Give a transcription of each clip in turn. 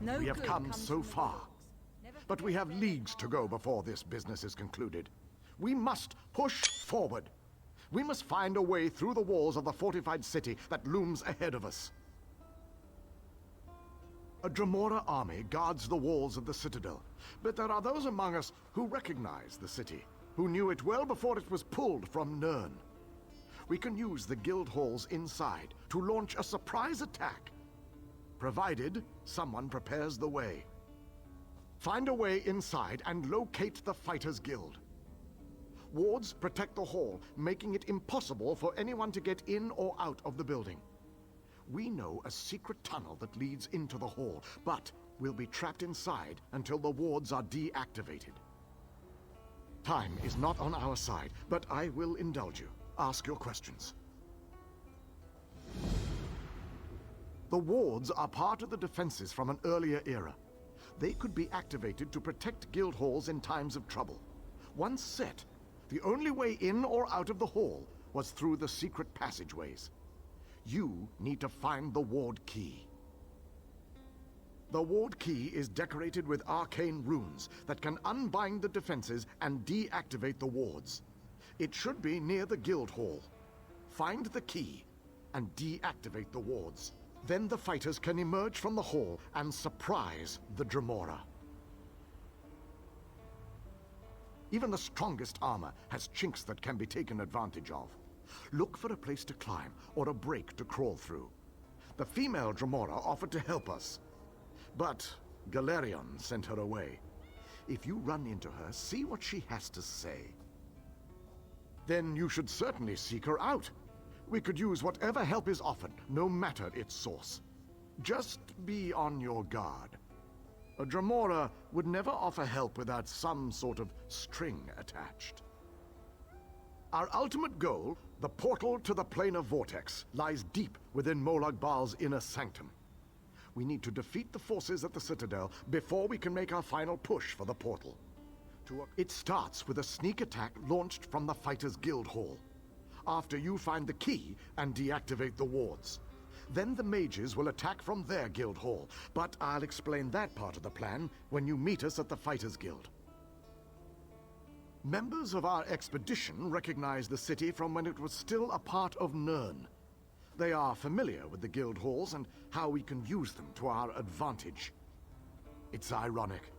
We have come so far, but we have leagues to go before this business is concluded. We must push forward. We must find a way through the walls of the fortified city that looms ahead of us. A Dremora army guards the walls of the Citadel, but there are those among us who recognize the city, who knew it well before it was pulled from Nirn. We can use the guild halls inside to launch a surprise attack, provided someone prepares the way. Find a way inside and locate the Fighters Guild. Wards protect the hall, making it impossible for anyone to get in or out of the building. We know a secret tunnel that leads into the hall, but we'll be trapped inside until the wards are deactivated. Time is not on our side, but I will indulge you. Ask your questions. The wards are part of the defenses from an earlier era. They could be activated to protect guild halls in times of trouble. Once set, the only way in or out of the hall was through the secret passageways. You need to find the ward key. The ward key is decorated with arcane runes that can unbind the defenses and deactivate the wards. It should be near the guild hall. Find the key and deactivate the wards. Then the fighters can emerge from the hall and surprise the Dremora. Even the strongest armor has chinks that can be taken advantage of. Look for a place to climb or a break to crawl through. The female Dremora offered to help us, but Galerion sent her away. If you run into her, see what she has to say. Then you should certainly seek her out. We could use whatever help is offered, no matter its source. Just be on your guard. A Dremora would never offer help without some sort of string attached. Our ultimate goal, the portal to the Planar Vortex, lies deep within Molag Bal's inner sanctum. We need to defeat the forces at the Citadel before we can make our final push for the portal. It starts with a sneak attack launched from the Fighters Guild Hall. After you find the key and deactivate the wards. Then the mages will attack from their guild hall, but I'll explain that part of the plan when you meet us at the Fighters Guild. Members of our expedition recognize the city from when it was still a part of Nirn. They are familiar with the guild halls and how we can use them to our advantage. It's ironic.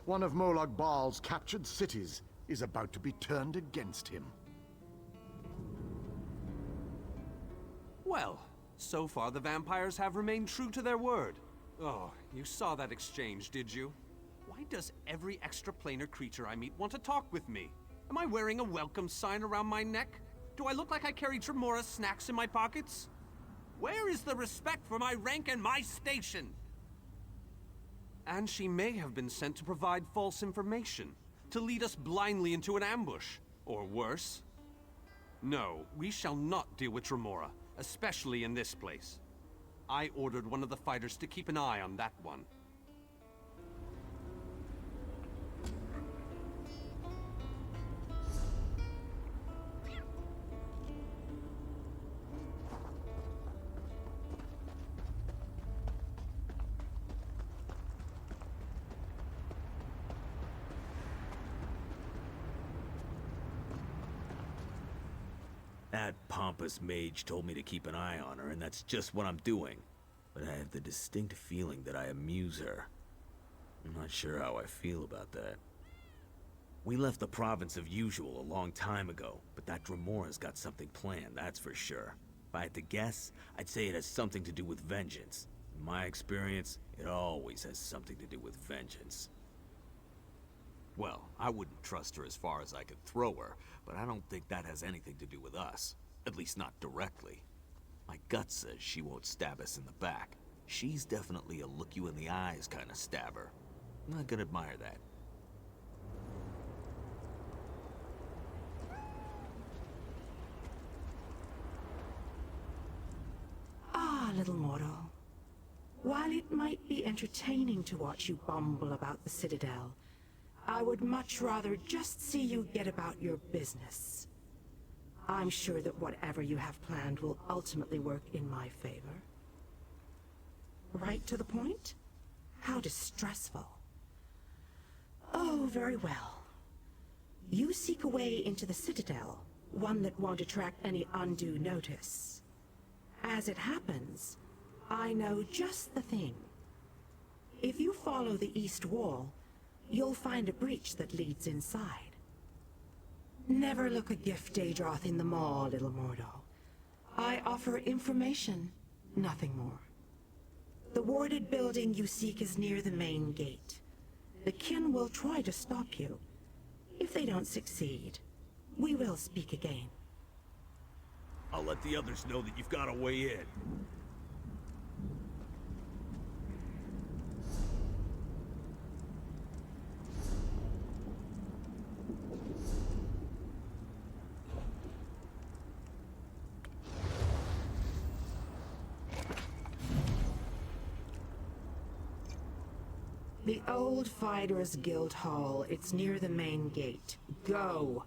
One of Molag Bal's captured cities is about to be turned against him. Well, so far the vampires have remained true to their word. Oh, you saw that exchange, did you? Why does every extraplanar creature I meet want to talk with me? Am I wearing a welcome sign around my neck? Do I look like I carry Dremora snacks in my pockets? Where is the respect for my rank and my station? And she may have been sent to provide false information, to lead us blindly into an ambush, or worse. No, we shall not deal with Dremora, especially in this place. I ordered one of the fighters to keep an eye on that one. That pompous mage told me to keep an eye on her, and that's just what I'm doing. But I have the distinct feeling that I amuse her. I'm not sure how I feel about that. We left the province of Usual a long time ago, but that Dremora's got something planned, that's for sure. If I had to guess, I'd say it has something to do with vengeance. In my experience, it always has something to do with vengeance. Well, I wouldn't trust her as far as I could throw her, but I don't think that has anything to do with us. At least not directly. My gut says she won't stab us in the back. She's definitely a look-you-in-the-eyes kind of stabber. I can admire that. Ah, little mortal. While it might be entertaining to watch you bumble about the Citadel, I would much rather just see you get about your business. I'm sure that whatever you have planned will ultimately work in my favor. Right to the point? How distressful. Oh, very well. You seek a way into the Citadel, one that won't attract any undue notice. As it happens, I know just the thing. If you follow the east wall, you'll find a breach that leads inside. Never look a gift Daedroth in the maw, little mortal. I offer information, nothing more. The warded building you seek is near the main gate. The kin will try to stop you. If they don't succeed, we will speak again. I'll let the others know that you've got a way in. The Old Fighters Guild Hall. It's near the main gate. Go!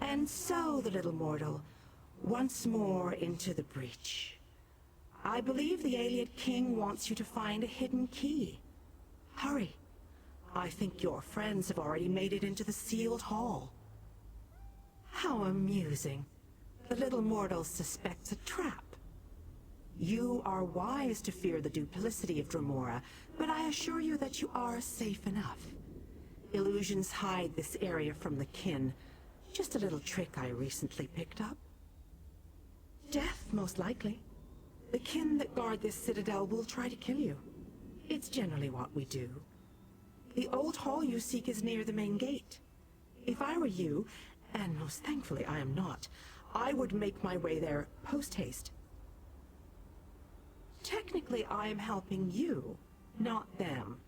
And so, the little mortal, once more into the breach. I believe the Ayleid King wants you to find a hidden key. Hurry. I think your friends have already made it into the sealed hall. How amusing. The little mortal suspects a trap. You are wise to fear the duplicity of Dremora, but I assure you that you are safe enough. Illusions hide this area from the kin. Just a little trick I recently picked up. Death, most likely. The kin that guard this citadel will try to kill you. It's generally what we do. The old hall you seek is near the main gate. If I were you, and most thankfully I am not, I would make my way there post-haste. Technically, I am helping you, not them.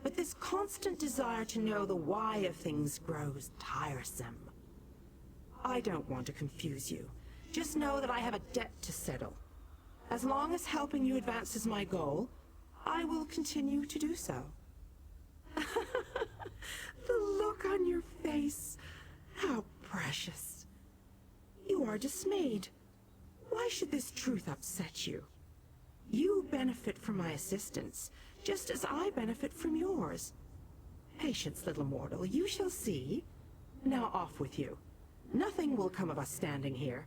But this constant desire to know the why of things grows tiresome. I don't want to confuse you. Just know that I have a debt to settle. As long as helping you advances my goal, I will continue to do so. The look on your face. How precious. You are dismayed. Why should this truth upset you? You benefit from my assistance, just as I benefit from yours. Patience, little mortal, you shall see. Now off with you. Nothing will come of us standing here.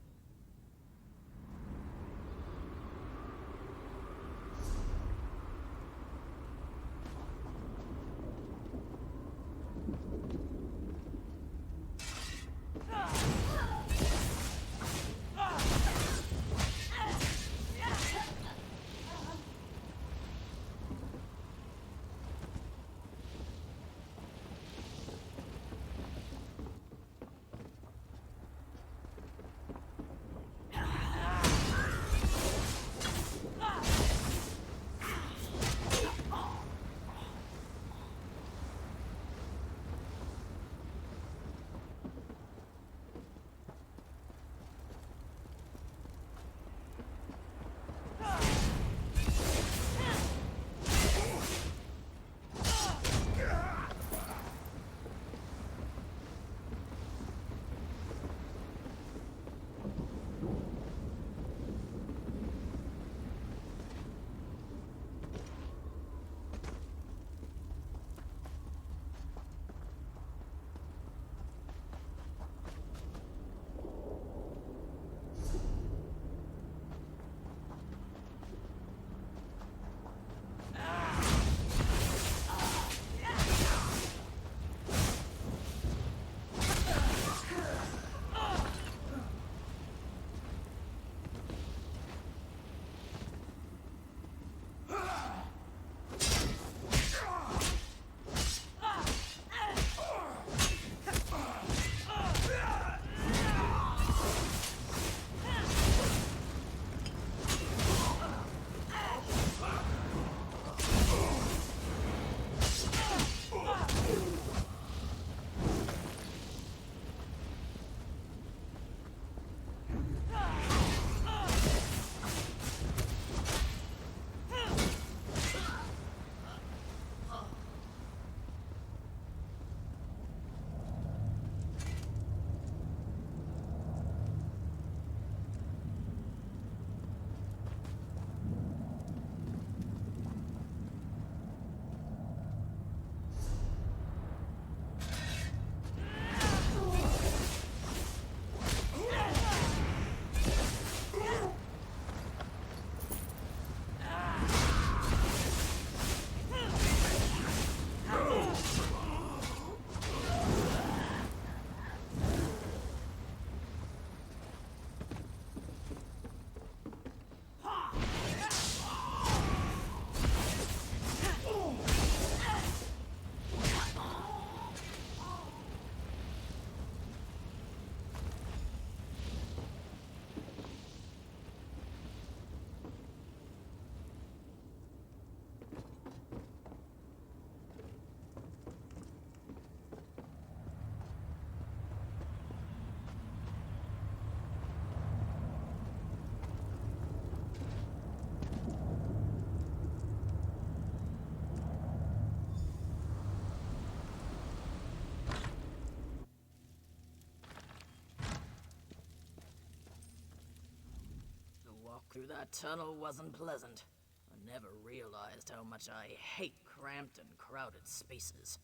Through that tunnel wasn't pleasant. I never realized how much I hate cramped and crowded spaces.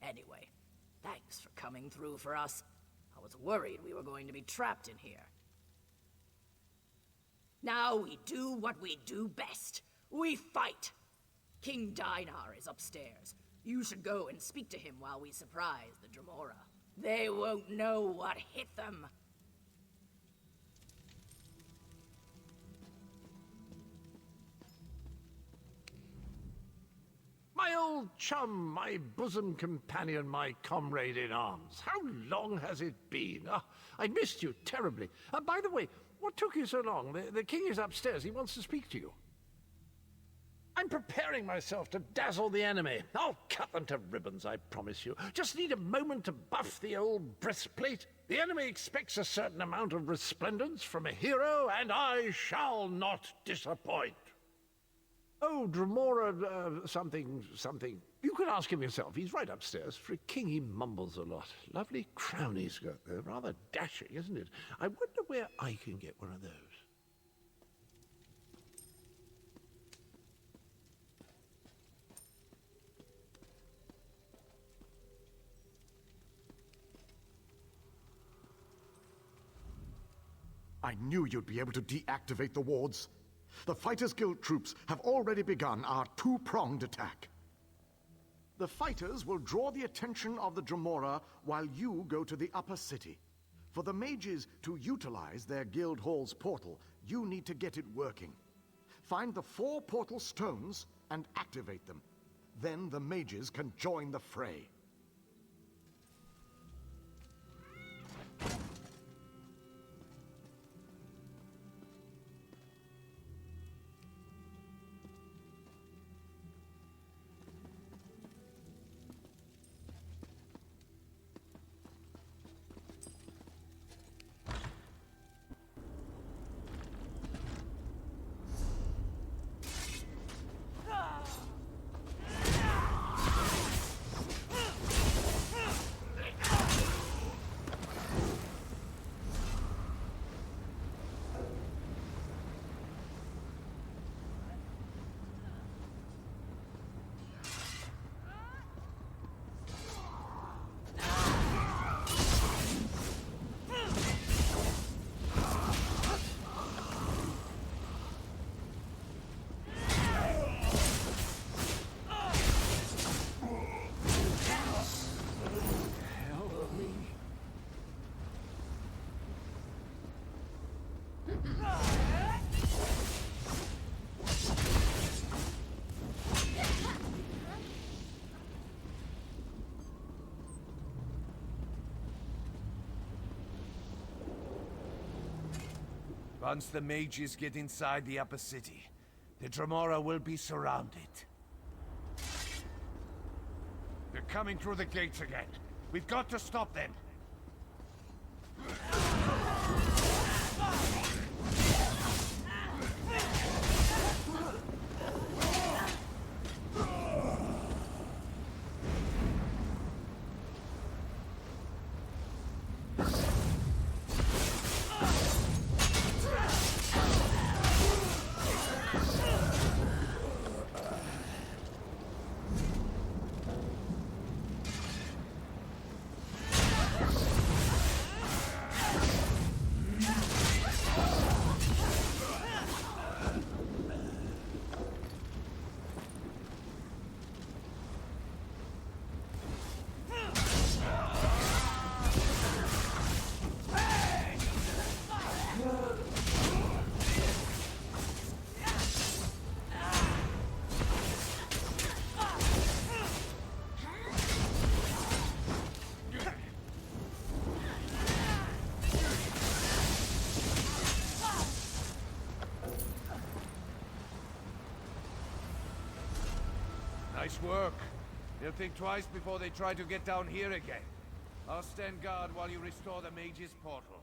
Anyway, thanks for coming through for us. I was worried we were going to be trapped in here. Now we do what we do best. We fight! King Dinar is upstairs. You should go and speak to him while we surprise the Dremora. They won't know what hit them. My old chum, my bosom companion, my comrade in arms. How long has it been? I missed you terribly. By the way, what took you so long? The king is upstairs. He wants to speak to you. I'm preparing myself to dazzle the enemy. I'll cut them to ribbons, I promise you. Just need a moment to buff the old breastplate. The enemy expects a certain amount of resplendence from a hero, and I shall not disappoint. Oh, Dremora, something. You can ask him yourself. He's right upstairs. For a king, he mumbles a lot. Lovely crown he's got there. Rather dashing, isn't it? I wonder where I can get one of those. I knew you'd be able to deactivate the wards. The Fighters Guild troops have already begun our two-pronged attack. The fighters will draw the attention of the Dremora while you go to the upper city. For the mages to utilize their guild hall's portal, you need to get it working. Find the 4 portal stones and activate them. Then the mages can join the fray. Once the mages get inside the upper city, the Dremora will be surrounded. They're coming through the gates again. We've got to stop them. Nice work. They'll think twice before they try to get down here again. I'll stand guard while you restore the mage's portal.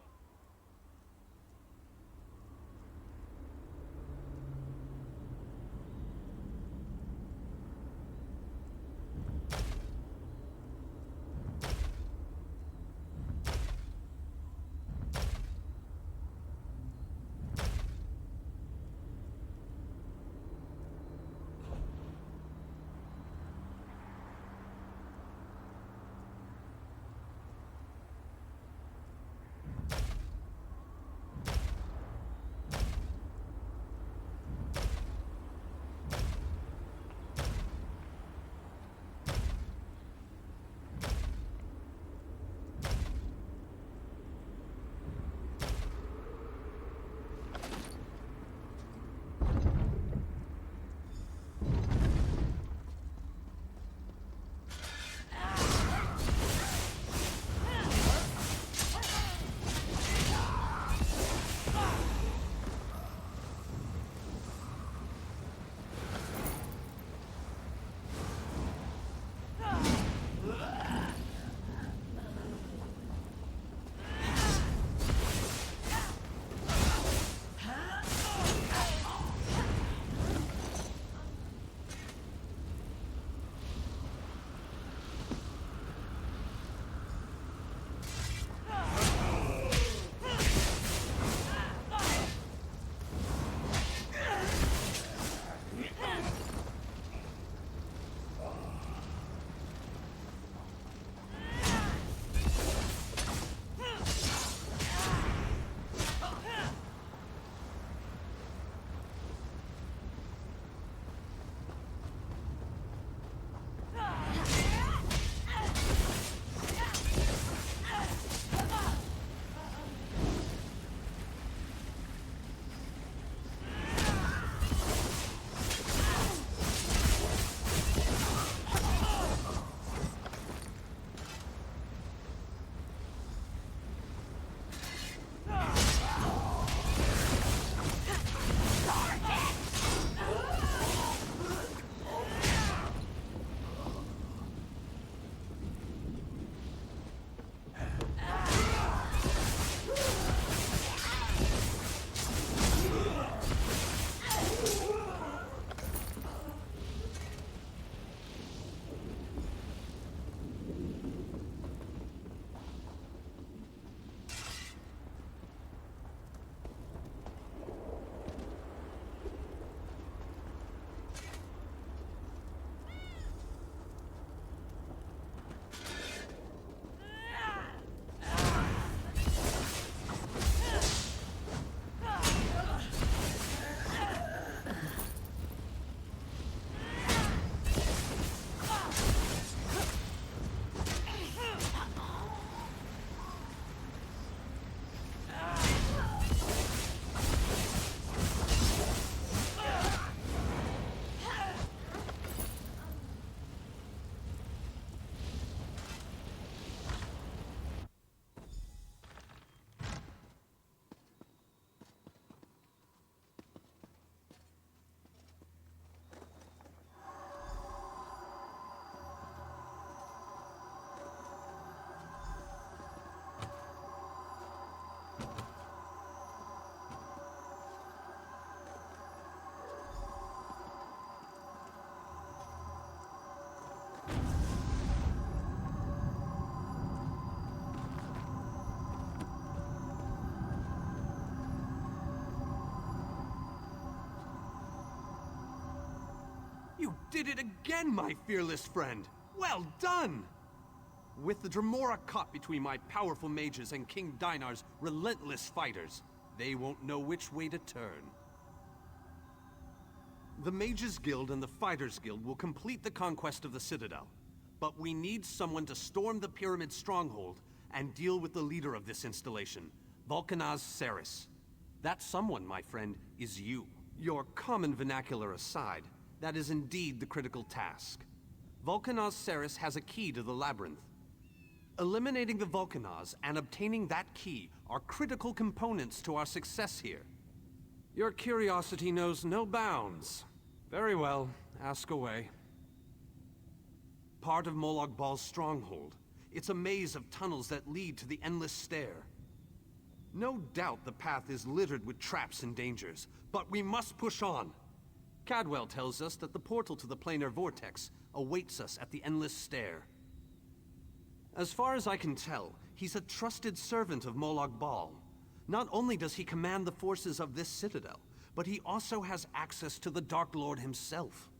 You did it again, my fearless friend! Well done! With the Dremora caught between my powerful mages and King Dinar's relentless fighters, they won't know which way to turn. The Mages Guild and the Fighters Guild will complete the conquest of the Citadel. But we need someone to storm the Pyramid stronghold and deal with the leader of this installation, Vulcanaz Ceres. That someone, my friend, is you. Your common vernacular aside, that is indeed the critical task. Vulcanaz Ceres has a key to the labyrinth. Eliminating the Vulcanaz and obtaining that key are critical components to our success here. Your curiosity knows no bounds. Very well, ask away. Part of Molag Bal's stronghold. It's a maze of tunnels that lead to the Endless Stair. No doubt the path is littered with traps and dangers, but we must push on. Cadwell tells us that the portal to the planar vortex awaits us at the Endless Stair. As far as I can tell, he's a trusted servant of Molag Bal. Not only does he command the forces of this citadel, but he also has access to the Dark Lord himself.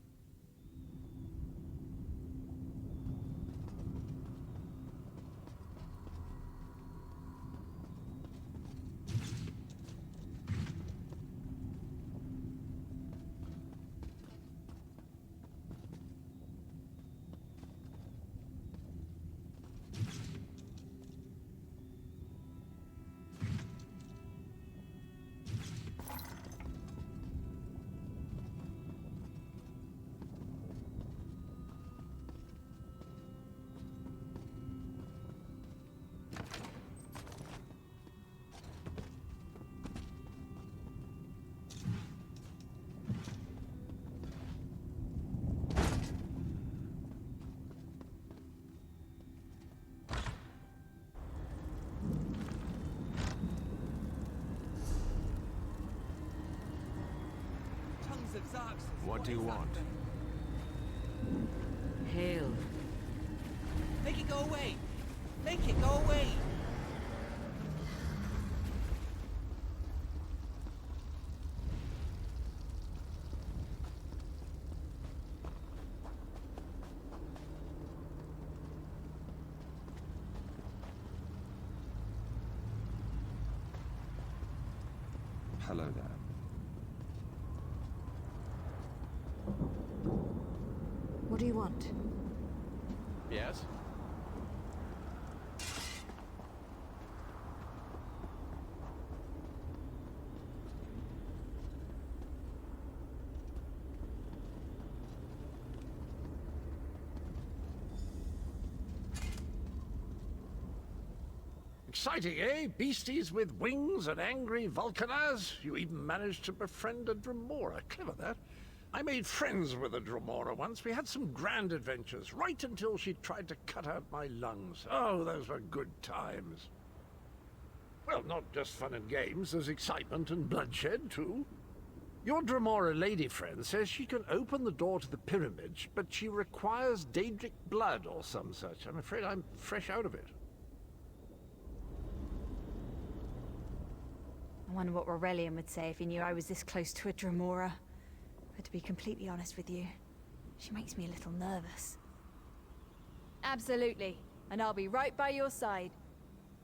What do you want? Hail. Make it go away! Make it go away! Hello there. What do you want? Yes? Exciting, eh? Beasties with wings and angry Vulcanaz. You even managed to befriend a Dremora. Clever, that. I made friends with a Dremora once. We had some grand adventures, right until she tried to cut out my lungs. Oh, those were good times. Well, not just fun and games. There's excitement and bloodshed, too. Your Dremora lady friend says she can open the door to the pyramids, but she requires Daedric blood or some such. I'm afraid I'm fresh out of it. I wonder what Aurelian would say if he knew I was this close to a Dremora. But to be completely honest with you, she makes me a little nervous. Absolutely, and I'll be right by your side.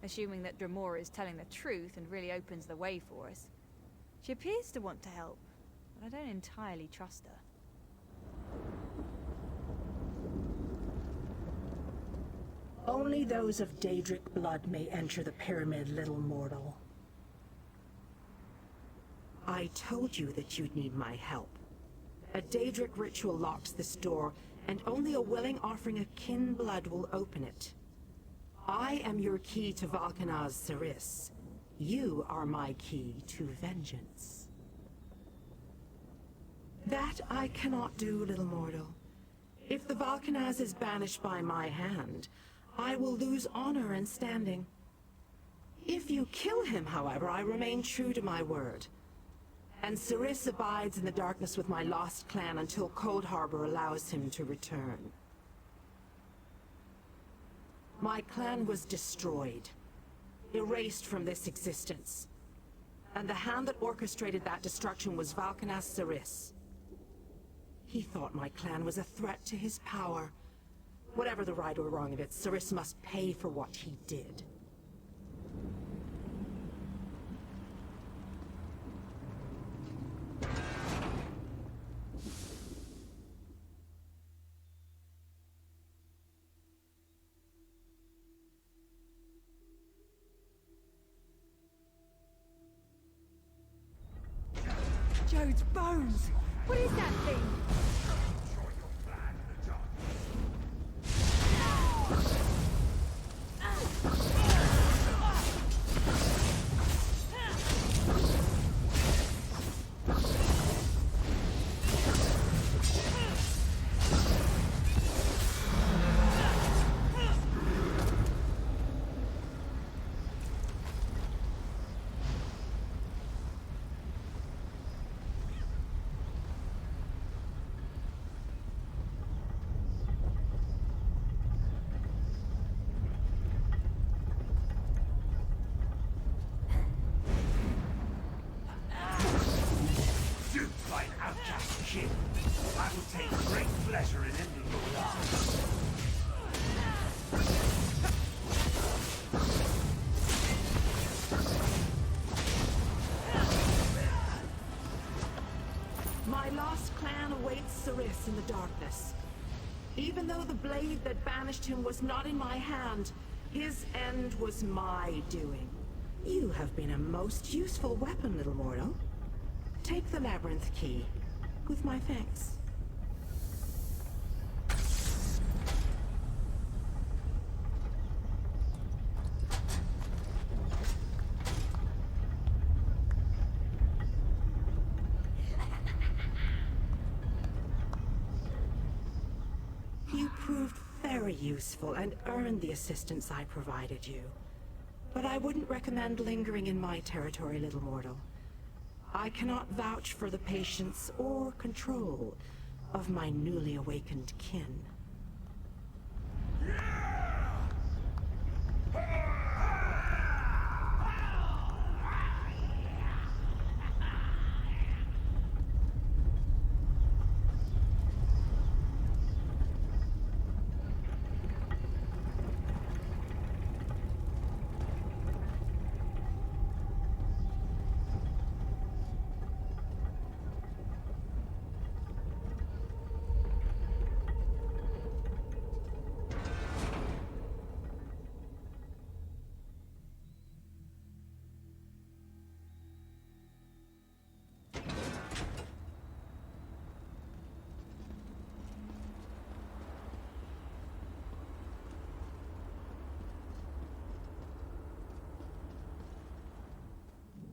Assuming that Dremora is telling the truth and really opens the way for us. She appears to want to help, but I don't entirely trust her. Only those of Daedric blood may enter the pyramid, little mortal. I told you that you'd need my help. A Daedric ritual locks this door, and only a willing offering of kin blood will open it. I am your key to Vulcanaz Ceres. You are my key to vengeance. That I cannot do, little mortal. If the Vulcanaz is banished by my hand, I will lose honor and standing. If you kill him, however, I remain true to my word. And Ceres abides in the darkness with my lost clan until Cold Harbor allows him to return. My clan was destroyed, erased from this existence. And the hand that orchestrated that destruction was Vulcanaz Ceres. He thought my clan was a threat to his power. Whatever the right or wrong of it, Cyrus must pay for what he did. Jode's bones! What is that thing? My lost clan awaits Cyrus in the darkness. Even though the blade that banished him was not in my hand, his end was my doing. You have been a most useful weapon, little mortal. Take the labyrinth key, with my thanks. You proved very useful and earned the assistance I provided you. But I wouldn't recommend lingering in my territory, little mortal. I cannot vouch for the patience or control of my newly awakened kin.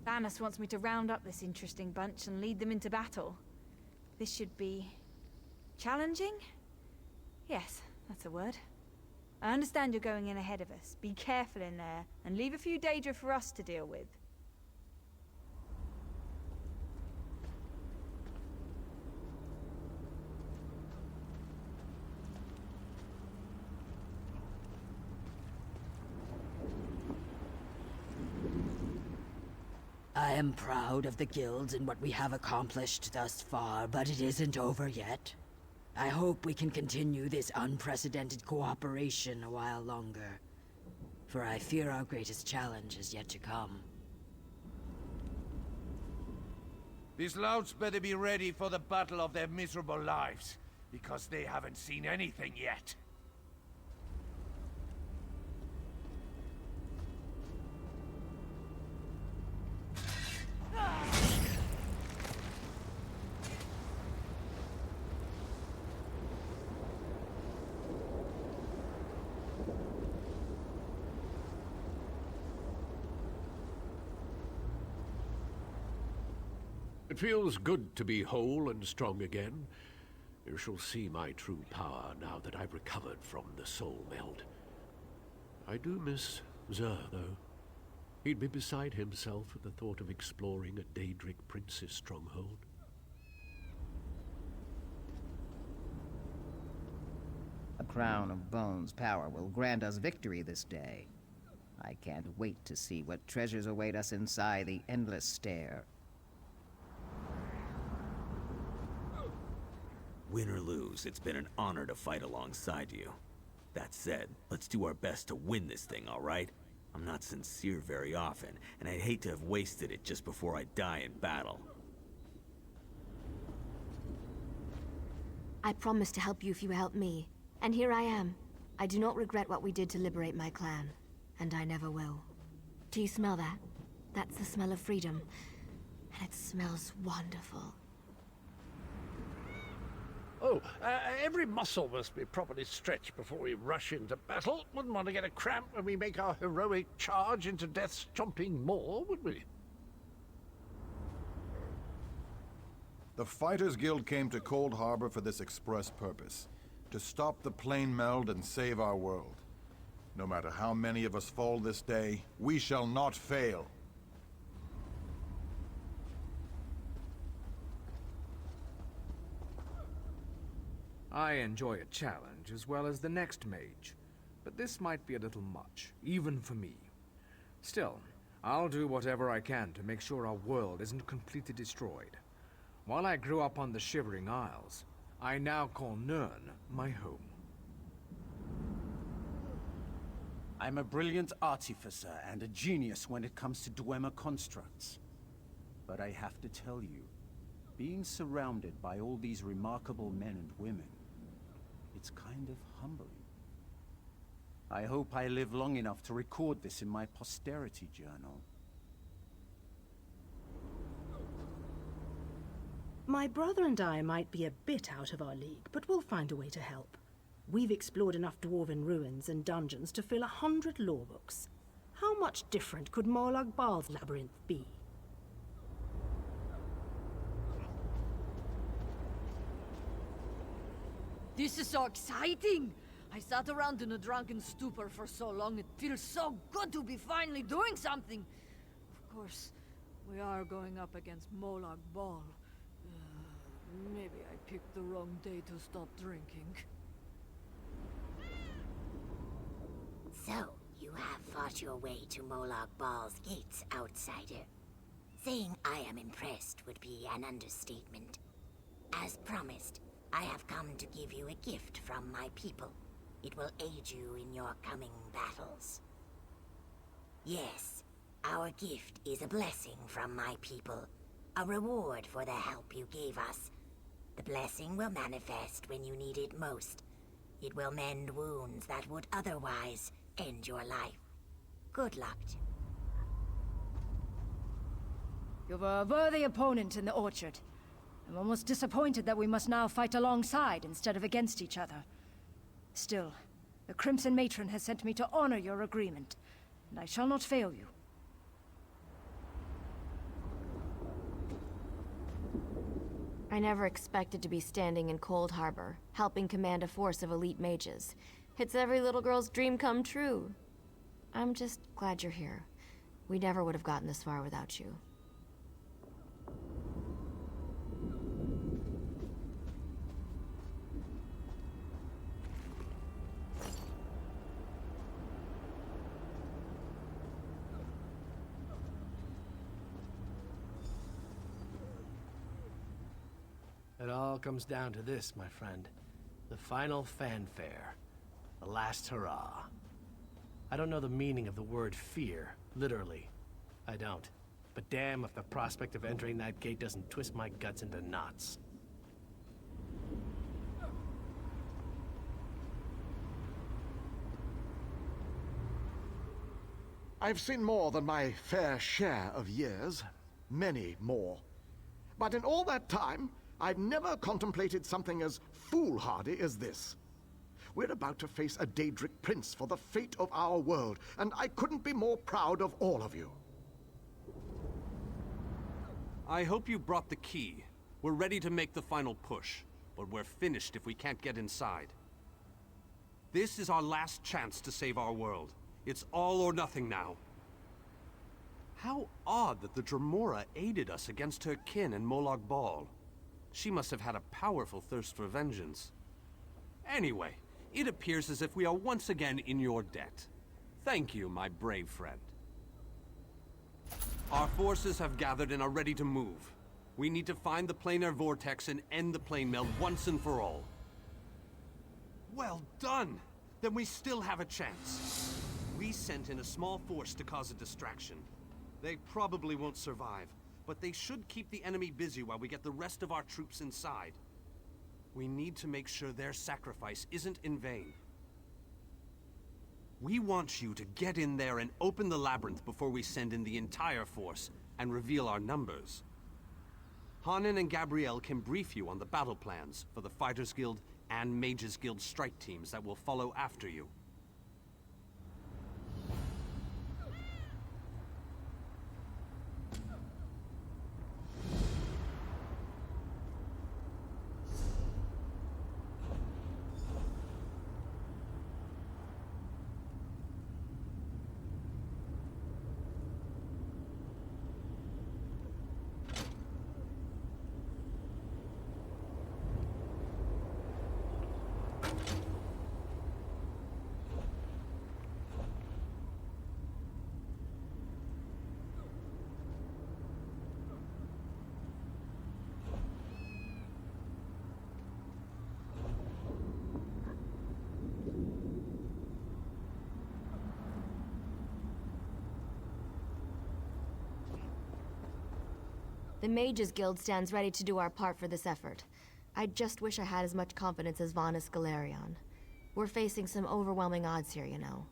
Thanos wants me to round up this interesting bunch and lead them into battle. This should be... challenging? Yes, that's a word. I understand you're going in ahead of us. Be careful in there, and leave a few Daedra for us to deal with. I am proud of the guilds and what we have accomplished thus far, but it isn't over yet. I hope we can continue this unprecedented cooperation a while longer, for I fear our greatest challenge is yet to come. These louts better be ready for the battle of their miserable lives, because they haven't seen anything yet. It feels good to be whole and strong again. You shall see my true power now that I've recovered from the soul meld. I do miss Zer, though. He'd be beside himself at the thought of exploring a Daedric prince's stronghold. A crown of bones power will grant us victory this day. I can't wait to see what treasures await us inside the endless stair. Win or lose, it's been an honor to fight alongside you. That said, let's do our best to win this thing, all right? I'm not sincere very often, and I'd hate to have wasted it just before I die in battle. I promised to help you if you help me, and here I am. I do not regret what we did to liberate my clan, and I never will. Do you smell that? That's the smell of freedom, and it smells wonderful. Oh, every muscle must be properly stretched before we rush into battle. Wouldn't want to get a cramp when we make our heroic charge into death's chomping maw, would we? The Fighters Guild came to Cold Harbor for this express purpose. To stop the plane meld and save our world. No matter how many of us fall this day, we shall not fail. I enjoy a challenge as well as the next mage, but this might be a little much, even for me. Still, I'll do whatever I can to make sure our world isn't completely destroyed. While I grew up on the Shivering Isles, I now call Nirn my home. I'm a brilliant artificer and a genius when it comes to Dwemer constructs. But I have to tell you, being surrounded by all these remarkable men and women, it's kind of humbling. I hope I live long enough to record this in my posterity journal. My brother and I might be a bit out of our league, but we'll find a way to help. We've explored enough dwarven ruins and dungeons to fill 100 lore books. How much different could Molag Bal's labyrinth be? This is so exciting! I sat around in a drunken stupor for so long, it feels so good to be finally doing something! Of course, we are going up against Molag Bal. Maybe I picked the wrong day to stop drinking. So, you have fought your way to Molag Bal's gates, outsider. Saying I am impressed would be an understatement. As promised, I have come to give you a gift from my people. It will aid you in your coming battles. Yes, our gift is a blessing from my people. A reward for the help you gave us. The blessing will manifest when you need it most. It will mend wounds that would otherwise end your life. Good luck. You're a worthy opponent in the Orchard. I'm almost disappointed that we must now fight alongside instead of against each other. Still, the Crimson Matron has sent me to honor your agreement, and I shall not fail you. I never expected to be standing in Cold Harbor, helping command a force of elite mages. It's every little girl's dream come true. I'm just glad you're here. We never would have gotten this far without you. It all comes down to this, my friend. The final fanfare. The last hurrah. I don't know the meaning of the word fear, literally. I don't. But damn if the prospect of entering that gate doesn't twist my guts into knots. I've seen more than my fair share of years. Many more. But in all that time, I've never contemplated something as foolhardy as this. We're about to face a Daedric prince for the fate of our world, and I couldn't be more proud of all of you. I hope you brought the key. We're ready to make the final push, but we're finished if we can't get inside. This is our last chance to save our world. It's all or nothing now. How odd that the Dremora aided us against her kin in Molag Bal. She must have had a powerful thirst for vengeance. Anyway, it appears as if we are once again in your debt. Thank you, my brave friend. Our forces have gathered and are ready to move. We need to find the planar vortex and end the plane meld once and for all. Well done! Then we still have a chance. We sent in a small force to cause a distraction. They probably won't survive, but they should keep the enemy busy while we get the rest of our troops inside. We need to make sure their sacrifice isn't in vain. We want you to get in there and open the labyrinth before we send in the entire force and reveal our numbers. Hanan and Gabrielle can brief you on the battle plans for the Fighters Guild and Mages Guild strike teams that will follow after you. The Mages Guild stands ready to do our part for this effort. I just wish I had as much confidence as Vanus Galerion. We're facing some overwhelming odds here, you know.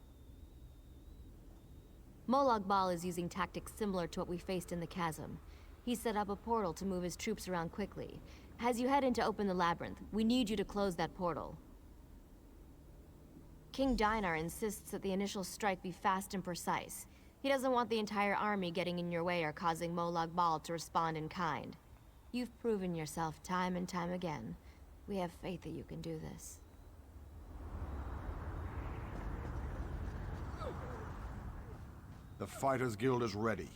Molag Bal is using tactics similar to what we faced in the chasm. He set up a portal to move his troops around quickly. As you head in to open the labyrinth, we need you to close that portal. King Dinar insists that the initial strike be fast and precise. He doesn't want the entire army getting in your way or causing Molag Bal to respond in kind. You've proven yourself time and time again. We have faith that you can do this. The Fighters Guild is ready.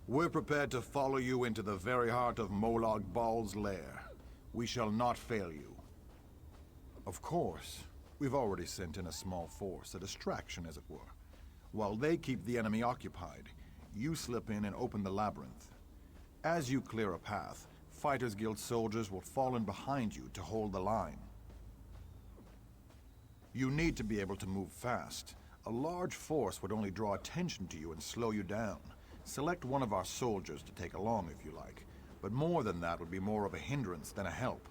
We're prepared to follow you into the very heart of Molag Bal's lair. We shall not fail you. Of course, we've already sent in a small force, a distraction as it were. While they keep the enemy occupied, you slip in and open the labyrinth. As you clear a path, Fighters Guild soldiers will fall in behind you to hold the line. You need to be able to move fast. A large force would only draw attention to you and slow you down. Select one of our soldiers to take along if you like, but more than that would be more of a hindrance than a help.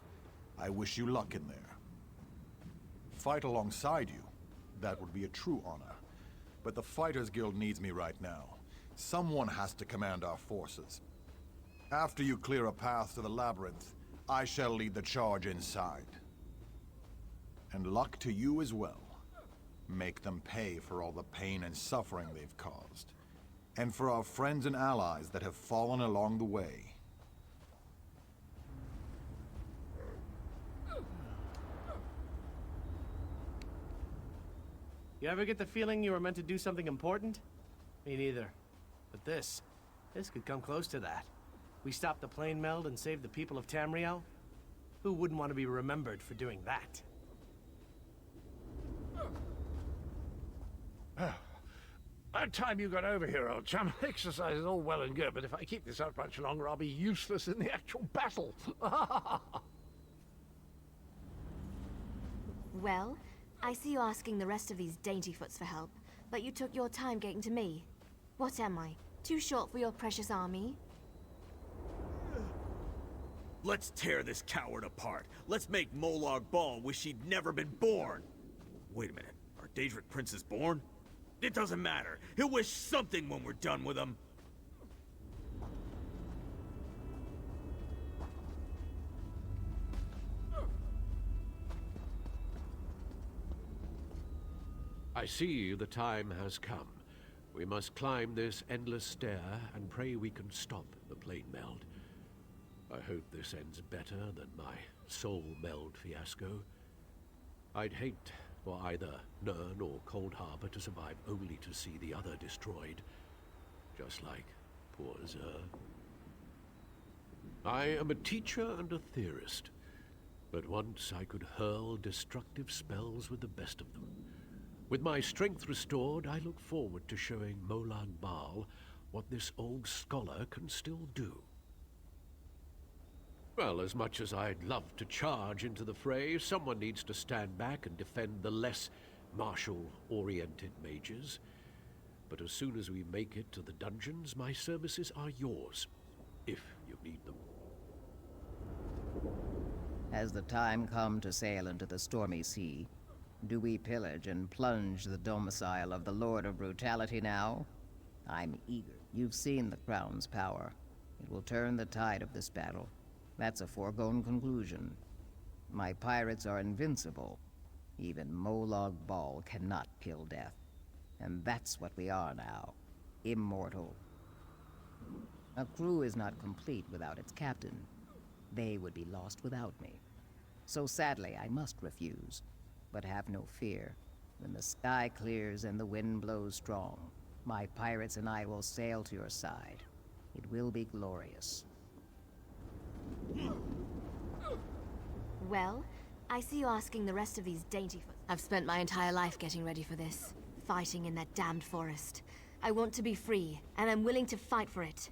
I wish you luck in there. Fight alongside you, that would be a true honor. But the Fighters Guild needs me right now. Someone has to command our forces. After you clear a path to the labyrinth, I shall lead the charge inside. And luck to you as well. Make them pay for all the pain and suffering they've caused. And for our friends and allies that have fallen along the way. You ever get the feeling you were meant to do something important? Me neither. But this could come close to that. We stopped the plane meld and saved the people of Tamriel? Who wouldn't want to be remembered for doing that? About time you got over here, old chum. Exercise is all well and good, but if I keep this up much longer, I'll be useless in the actual battle. Well, I see you asking the rest of these daintyfoots for help, but you took your time getting to me. What am I? Too short for your precious army? Let's tear this coward apart. Let's make Molag Bal wish he'd never been born. Wait a minute. Are Daedric princes born? It doesn't matter. He'll wish something when we're done with him. I see the time has come. We must climb this endless stair and pray we can stop the plane meld. I hope this ends better than my soul meld fiasco. I'd hate for either Nirn or Cold Harbor to survive only to see the other destroyed, just like poor Zer. I am a teacher and a theorist, but once I could hurl destructive spells with the best of them. With my strength restored, I look forward to showing Molag Bal what this old scholar can still do. Well, as much as I'd love to charge into the fray, someone needs to stand back and defend the less martial-oriented mages. But as soon as we make it to the dungeons, my services are yours, if you need them. Has the time come to sail into the stormy sea? Do we pillage and plunge the domicile of the Lord of Brutality now? I'm eager. You've seen the Crown's power. It will turn the tide of this battle. That's a foregone conclusion. My pirates are invincible. Even Molag Bal cannot kill death. And that's what we are now. Immortal. A crew is not complete without its captain. They would be lost without me. So sadly, I must refuse. But have no fear. When the sky clears and the wind blows strong, my pirates and I will sail to your side. It will be glorious. Well, I see you asking the rest of these dainty foot. I've spent my entire life getting ready for this. Fighting in that damned forest. I want to be free, and I'm willing to fight for it.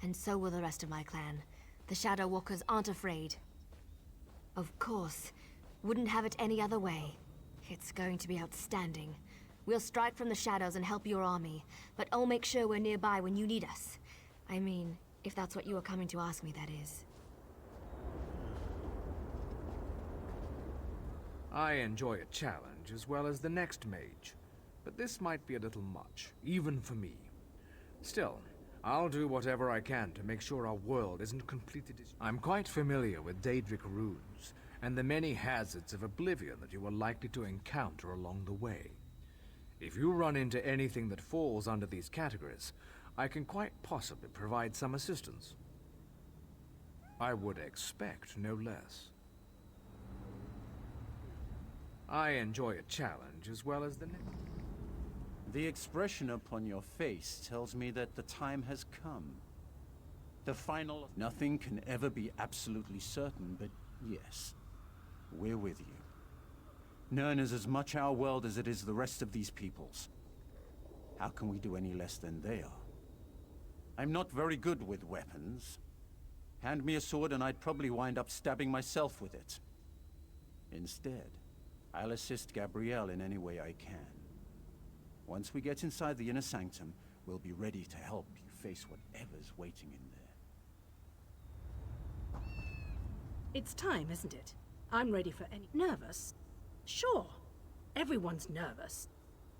And so will the rest of my clan. The Shadow Walkers aren't afraid. Of course. Wouldn't have it any other way. It's going to be outstanding. We'll strike from the shadows and help your army, but I'll make sure we're nearby when you need us. I mean, if that's what you were coming to ask me, that is. I enjoy a challenge as well as the next mage, but this might be a little much, even for me. Still, I'll do whatever I can to make sure our world isn't completely I'm quite familiar with Daedric runes, and the many hazards of oblivion that you are likely to encounter along the way. If you run into anything that falls under these categories, I can quite possibly provide some assistance. I would expect no less. I enjoy a challenge as well as the next. The expression upon your face tells me that the time has come. The final... Nothing can ever be absolutely certain, but yes, we're with you. Nirn is as much our world as it is the rest of these people's. How can we do any less than they are? I'm not very good with weapons. Hand me a sword and I'd probably wind up stabbing myself with it. Instead, I'll assist Gabrielle in any way I can. Once we get inside the inner sanctum, we'll be ready to help you face whatever's waiting in there. It's time, isn't it? I'm ready for any... Nervous? Sure. Everyone's nervous.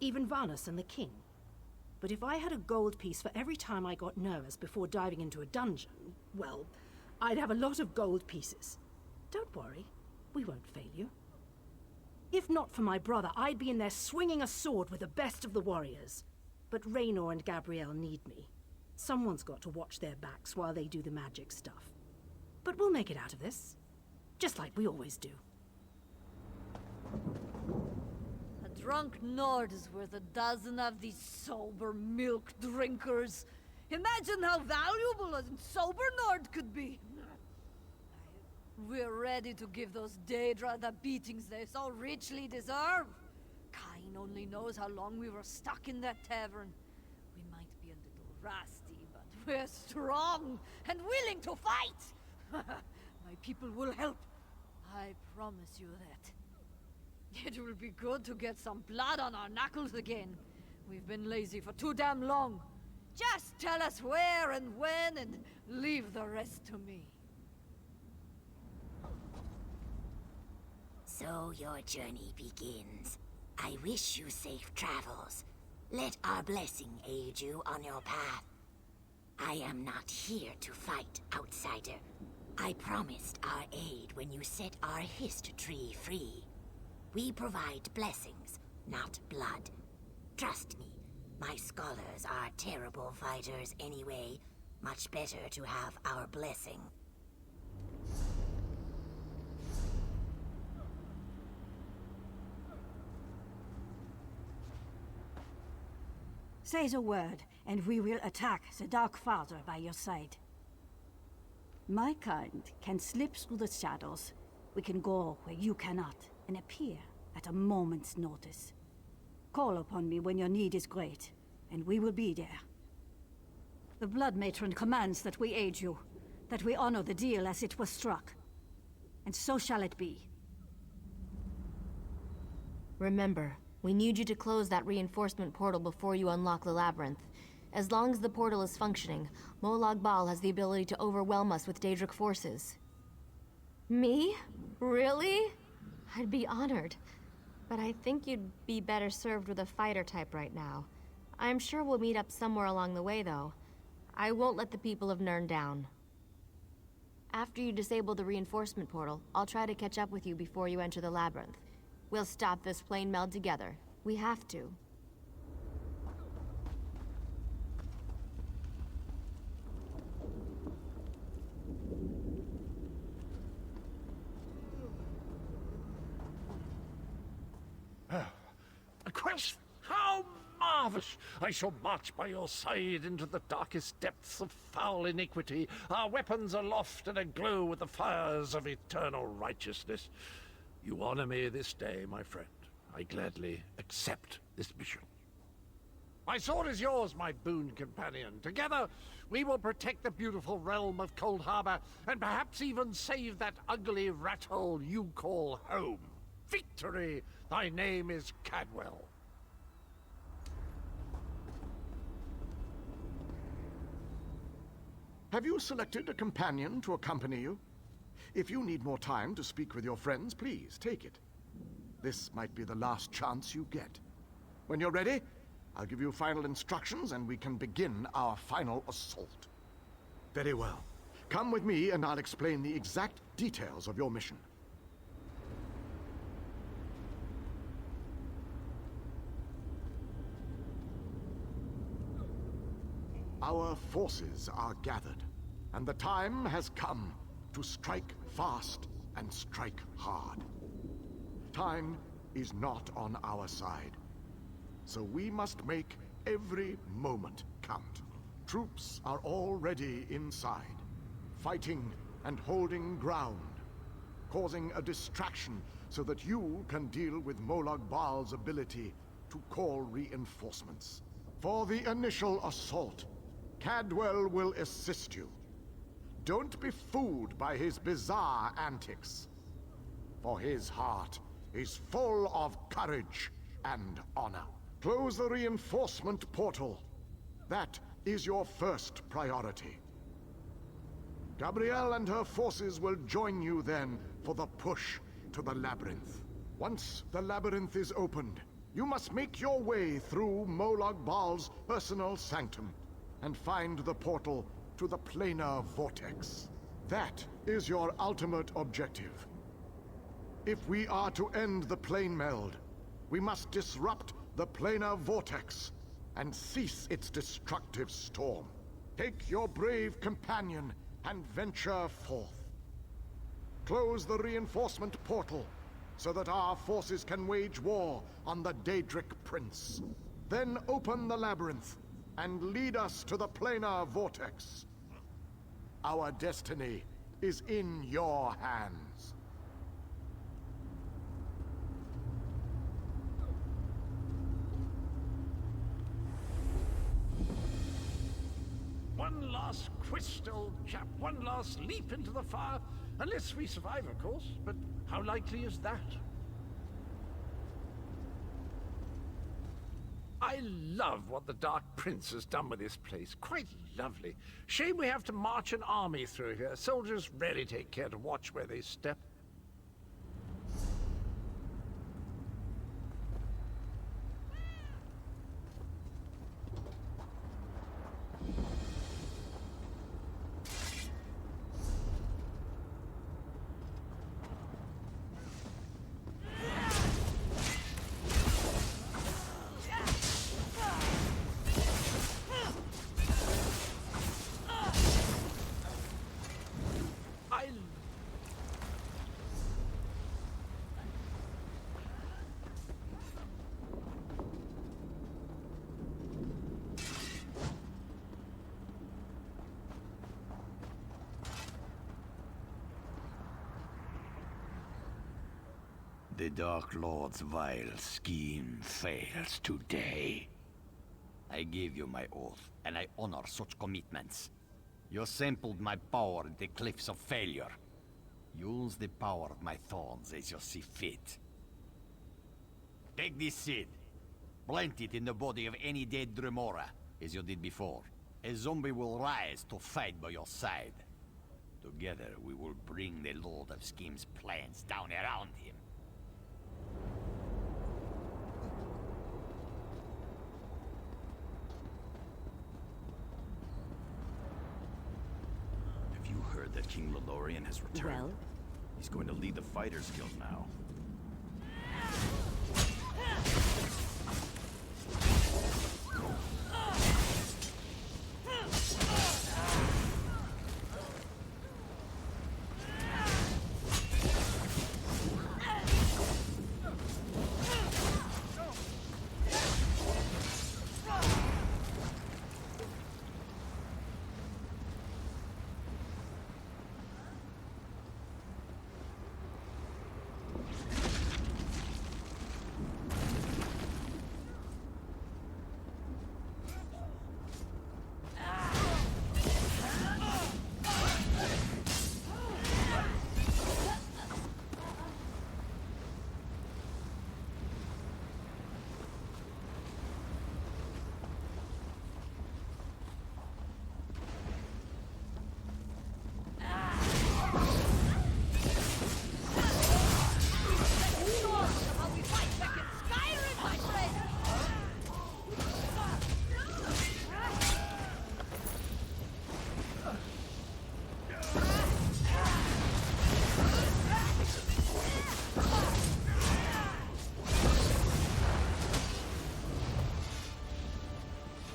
Even Varnus and the king. But if I had a gold piece for every time I got nervous before diving into a dungeon, well, I'd have a lot of gold pieces. Don't worry. We won't fail you. If not for my brother, I'd be in there swinging a sword with the best of the warriors. But Raynor and Gabrielle need me. Someone's got to watch their backs while they do the magic stuff. But we'll make it out of this. Just like we always do. A drunk Nord is worth a dozen of these sober milk drinkers. Imagine how valuable a sober Nord could be. We're ready to give those Daedra the beatings they so richly deserve. Kain only knows how long we were stuck in that tavern. We might be a little rusty, but we're strong and willing to fight. My people will help. I promise you that. It will be good to get some blood on our knuckles again. We've been lazy for too damn long. Just tell us where and when and leave the rest to me. So your journey begins. I wish you safe travels. Let our blessing aid you on your path. I am not here to fight, outsider. I promised our aid when you set our history free. We provide blessings, not blood. Trust me, my scholars are terrible fighters anyway. Much better to have our blessing. Say the word, and we will attack the Dark Father by your side. My kind can slip through the shadows. We can go where you cannot, and appear at a moment's notice. Call upon me when your need is great, and we will be there. The Blood Matron commands that we aid you. that we honor the deal as it was struck. And so shall it be. Remember, we need you to close that reinforcement portal before you unlock the labyrinth. As long as the portal is functioning, Molag Bal has the ability to overwhelm us with Daedric forces. Me? Really? I'd be honored. But I think you'd be better served with a fighter type right now. I'm sure we'll meet up somewhere along the way, though. I won't let the people of Nirn down. After you disable the reinforcement portal, I'll try to catch up with you before you enter the labyrinth. We'll stop this plane meld together. We have to. A quest? How marvelous! I shall march by your side into the darkest depths of foul iniquity, our weapons aloft and aglow with the fires of eternal righteousness. You honor me this day, my friend. I gladly accept this mission. My sword is yours, my boon companion. Together, we will protect the beautiful realm of Cold Harbor, and perhaps even save that ugly rat hole you call home. Victory! Thy name is Cadwell. Have you selected a companion to accompany you? If you need more time to speak with your friends, please take it. This might be the last chance you get. When you're ready, I'll give you final instructions and we can begin our final assault. Very well. Come with me and I'll explain the exact details of your mission. Our forces are gathered, and the time has come to strike fast and strike hard. Time is not on our side, so we must make every moment count. Troops are already inside, fighting and holding ground, causing a distraction so that you can deal with Molag Bal's ability to call reinforcements. For the initial assault, Cadwell will assist you. Don't be fooled by his bizarre antics, for his heart is full of courage and honor. Close the reinforcement portal. That is your first priority. Gabrielle and her forces will join you then for the push to the labyrinth. Once the labyrinth is opened, you must make your way through Molag Bal's personal sanctum and find the portal to the planar vortex. That is your ultimate objective. If we are to end the plane meld, we must disrupt the planar vortex and cease its destructive storm. Take your brave companion and venture forth. Close the reinforcement portal so that our forces can wage war on the Daedric Prince. Then open the labyrinth and lead us to the planar vortex. Our destiny is in your hands. One last quest, old chap. One last leap into the fire. Unless we survive, of course. But how likely is that? I love what the Dark Prince has done with this place. Quite lovely. Shame we have to march an army through here. Soldiers rarely take care to watch where they step. The Dark Lord's vile scheme fails today. I gave you my oath, and I honor such commitments. You sampled my power at the cliffs of failure. Use the power of my thorns as you see fit. Take this seed. Plant it in the body of any dead Dremora, as you did before. A zombie will rise to fight by your side. Together, we will bring the Lord of Scheme's plans down around him. Have you heard that King Lelorian has returned? Well? He's going to lead the Fighters Guild now.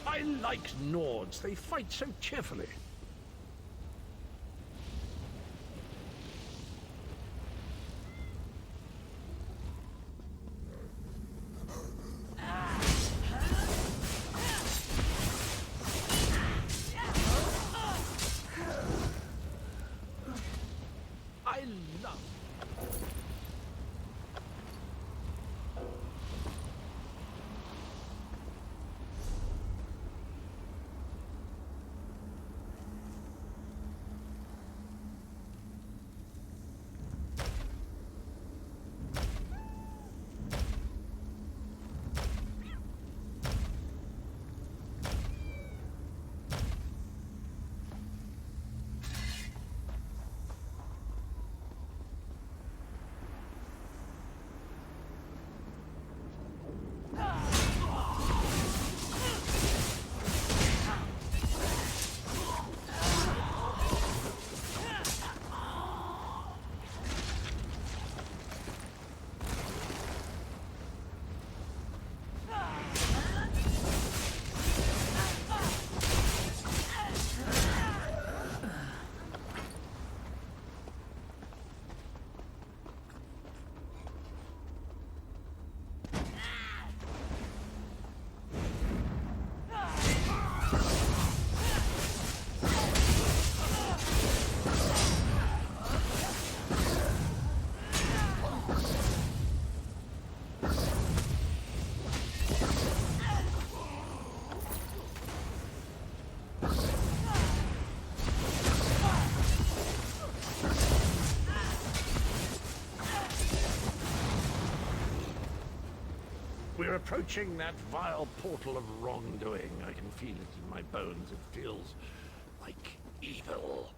I like Nords. They fight so cheerfully. I love... We're approaching that vile portal of wrongdoing. I can feel it in my bones. It feels like evil.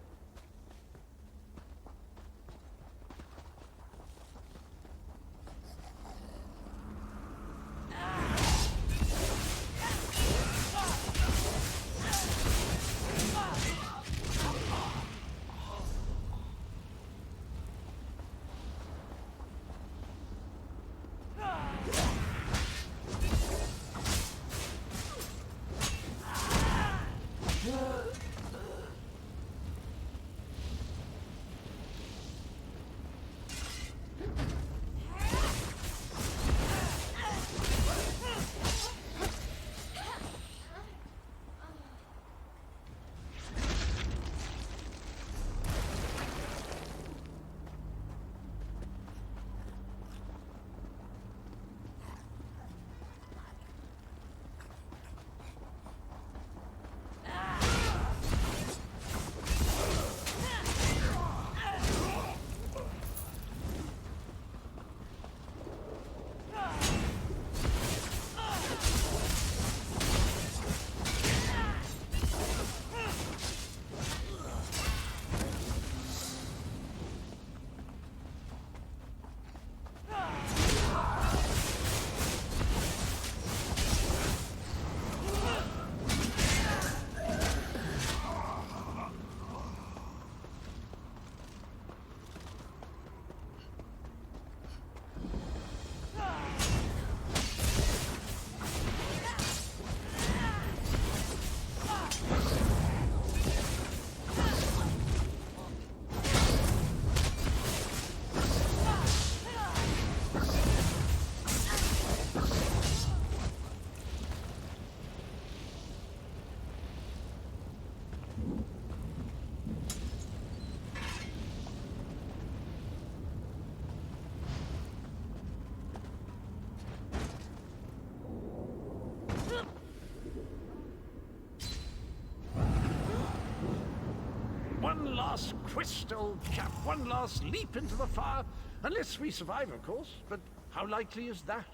One last crystal cap, one last leap into the fire. Unless we survive, of course. But how likely is that?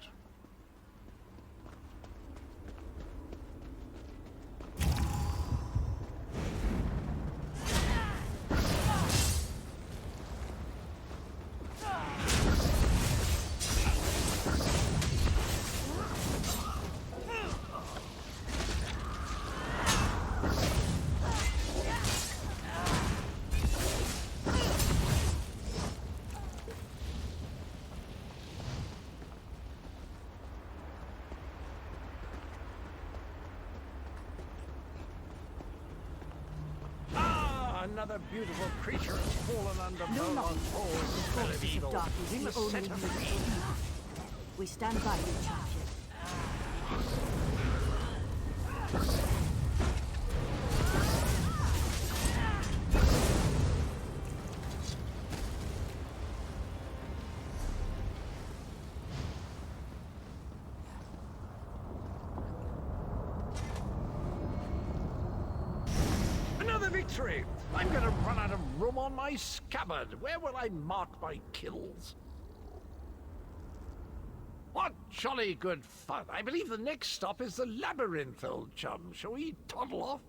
Another beautiful creature has fallen under Moron's paws. Smell of evil. We must set her free. We stand by you, champion. Another victory! I'm gonna run out of room on my scabbard. Where will I mark my kills? What jolly good fun. I believe the next stop is the labyrinth, old chum. Shall we toddle off?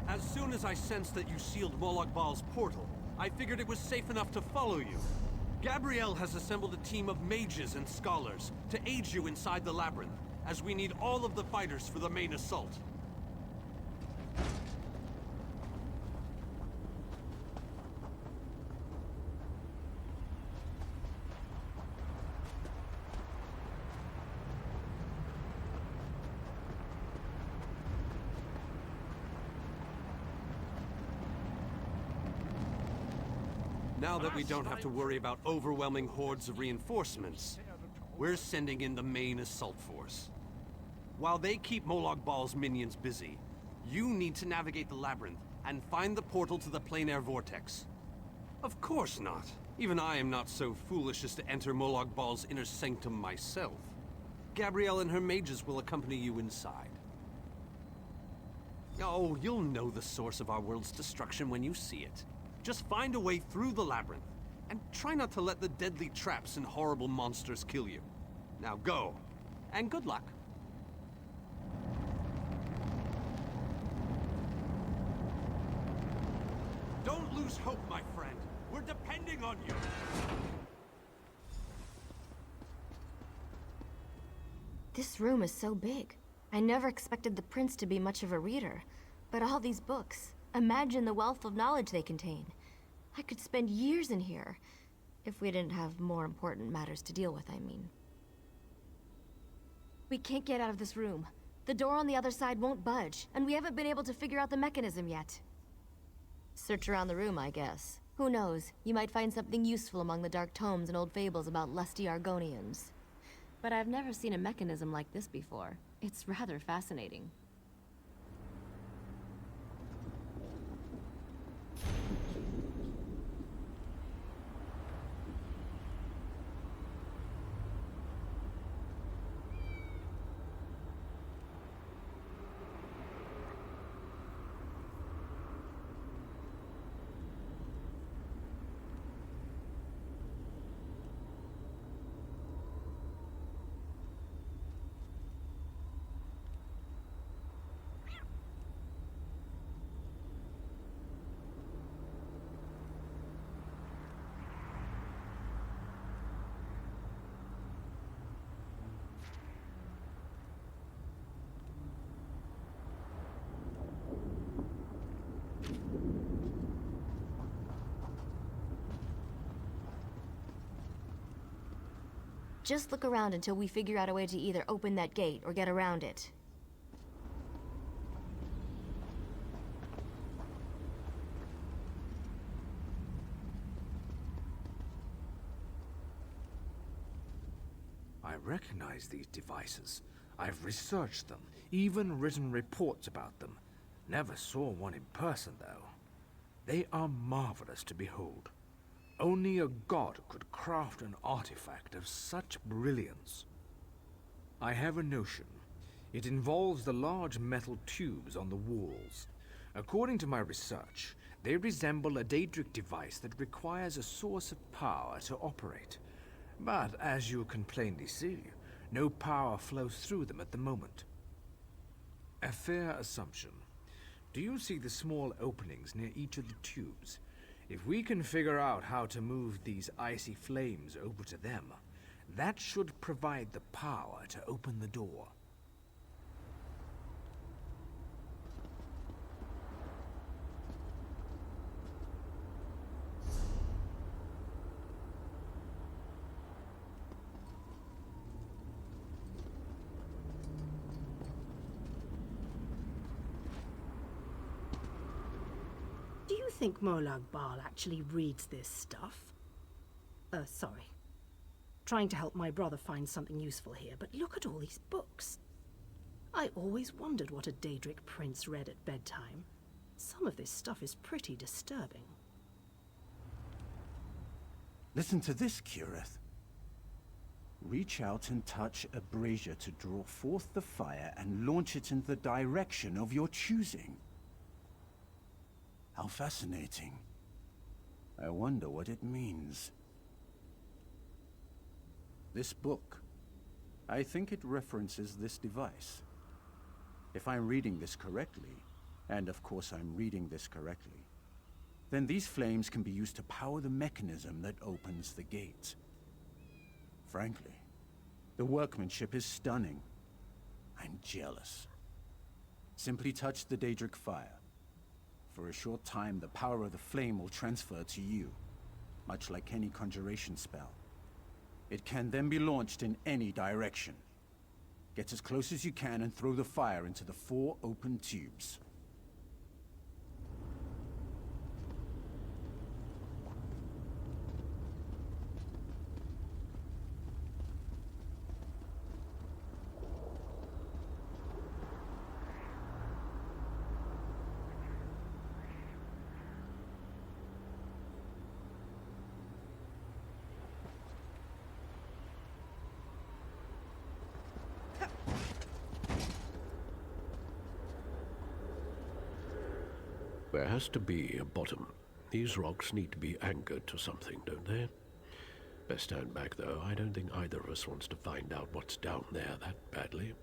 As soon as I sensed that you sealed Moloch Baal's portal, I figured it was safe enough to follow you. Gabrielle has assembled a team of mages and scholars to aid you inside the labyrinth, as we need all of the fighters for the main assault. Now that we don't have to worry about overwhelming hordes of reinforcements, we're sending in the main assault force. While they keep Moloch Baal's minions busy, you need to navigate the labyrinth and find the portal to the plain air vortex. Of course not. Even I am not so foolish as to enter Moloch Baal's inner sanctum myself. Gabrielle and her mages will accompany you inside. Oh, you'll know the source of our world's destruction when you see it. Just find a way through the labyrinth, and try not to let the deadly traps and horrible monsters kill you. Now go, and good luck. Don't lose hope, my friend. We're depending on you. This room is so big. I never expected the prince to be much of a reader. But all these books, imagine the wealth of knowledge they contain. I could spend years in here. If we didn't have more important matters to deal with, I mean. We can't get out of this room. The door on the other side won't budge, and we haven't been able to figure out the mechanism yet. Search around the room, I guess. Who knows? You might find something useful among the dark tomes and old fables about lusty Argonians. But I've never seen a mechanism like this before. It's rather fascinating. Just look around until we figure out a way to either open that gate or get around it. I recognize these devices. I've researched them, even written reports about them. Never saw one in person, though. They are marvelous to behold. Only a god could craft an artifact of such brilliance. I have a notion. It involves the large metal tubes on the walls. According to my research, they resemble a Daedric device that requires a source of power to operate. But as you can plainly see, no power flows through them at the moment. A fair assumption. Do you see the small openings near each of the tubes? If we can figure out how to move these icy flames over to them, that should provide the power to open the door. Do you think Molag Bal actually reads this stuff? Sorry. Trying to help my brother find something useful here, but look at all these books. I always wondered what a Daedric prince read at bedtime. Some of this stuff is pretty disturbing. Listen to this, Kirith. Reach out and touch a brazier to draw forth the fire and launch it in the direction of your choosing. How fascinating. I wonder what it means. This book, I think it references this device. If I'm reading this correctly, and of course I'm reading this correctly, then these flames can be used to power the mechanism that opens the gate. Frankly, the workmanship is stunning. I'm jealous. Simply touch the Daedric fire. For a short time, the power of the flame will transfer to you, much like any conjuration spell. It can then be launched in any direction. Get as close as you can and throw the fire into the 4 open tubes. There has to be a bottom. These rocks need to be anchored to something, don't they? Best stand back, though. I don't think either of us wants to find out what's down there that badly.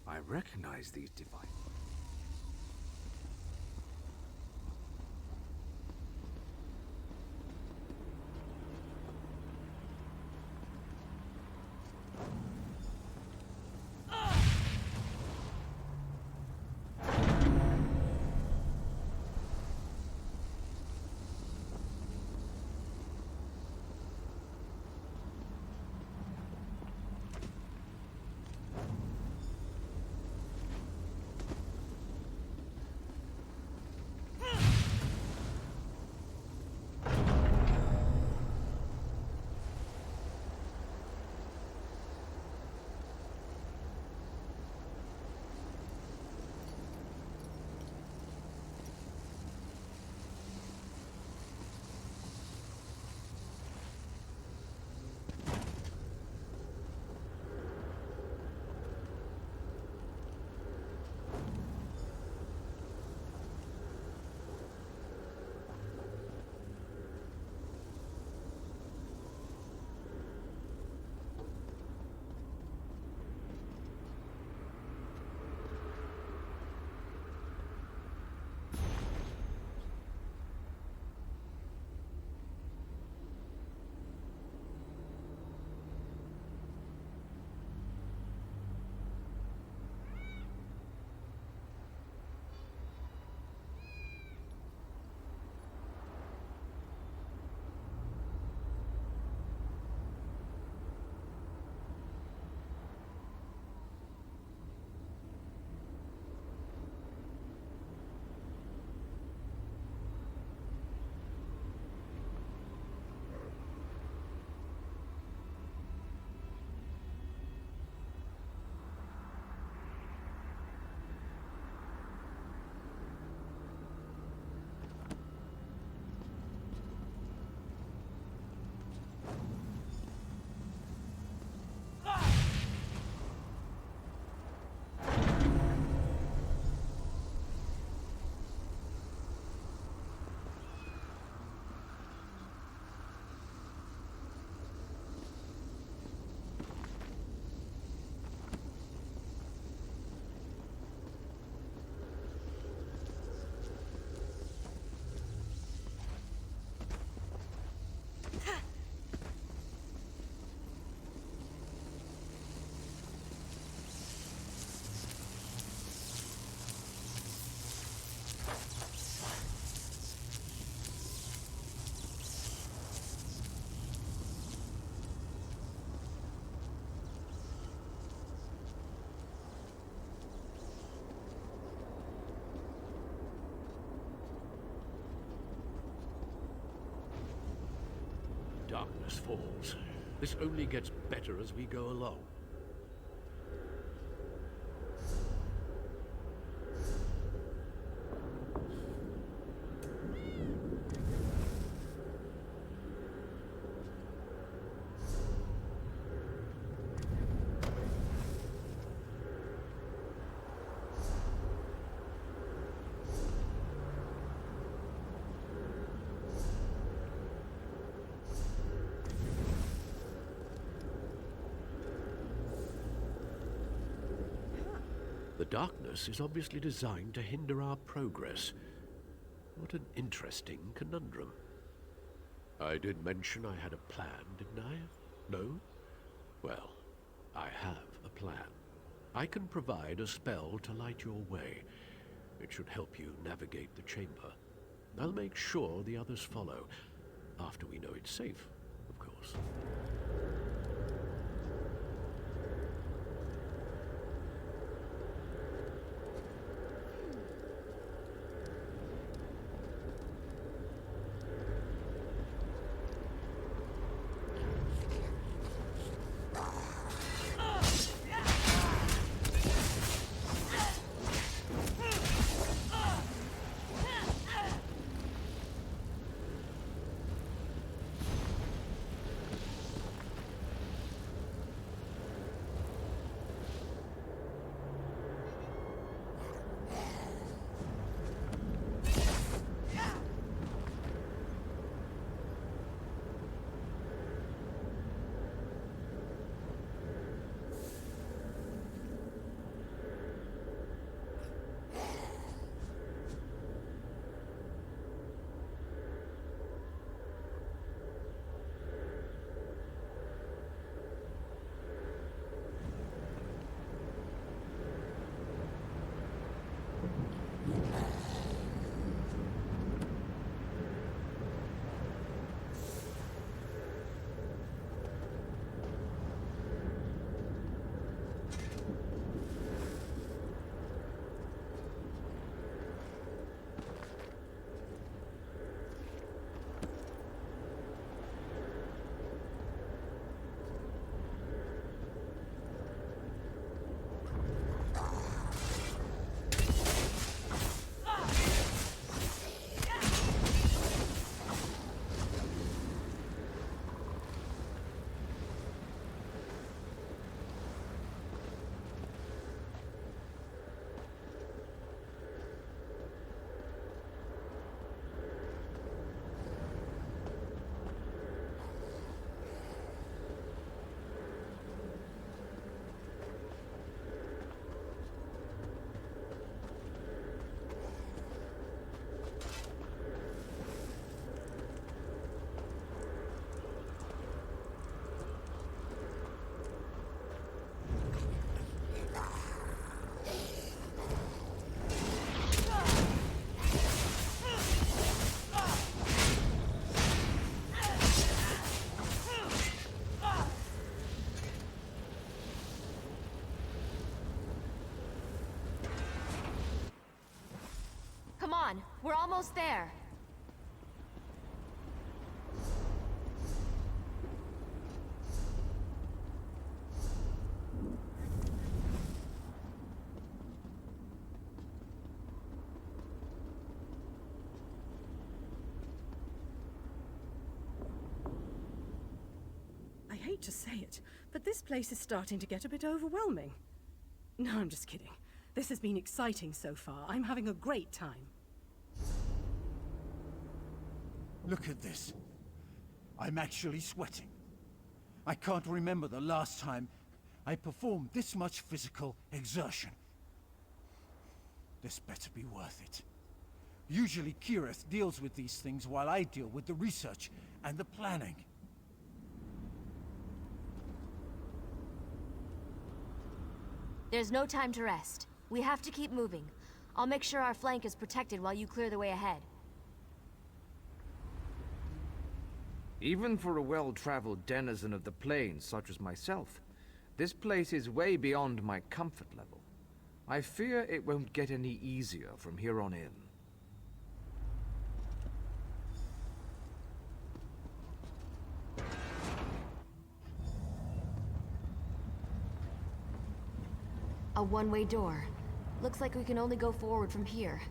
I recognize these devices. darkness falls. This only gets better as we go along. The darkness is obviously designed to hinder our progress. What an interesting conundrum. I did mention I had a plan, didn't I? No? Well, I have a plan. I can provide a spell to light your way. It should help you navigate the chamber. I'll make sure the others follow, after we know it's safe, of course. Come on, we're almost there. I hate to say it, but this place is starting to get a bit overwhelming. No, I'm just kidding. This has been exciting so far. I'm having a great time. Look at this. I'm actually sweating. I can't remember the last time I performed this much physical exertion. This better be worth it. Usually Kirith deals with these things while I deal with the research and the planning. There's no time to rest. We have to keep moving. I'll make sure our flank is protected while you clear the way ahead. Even for a well-traveled denizen of the plains such as myself, this place is way beyond my comfort level. I fear it won't get any easier from here on in. A one-way door. Looks like we can only go forward from here.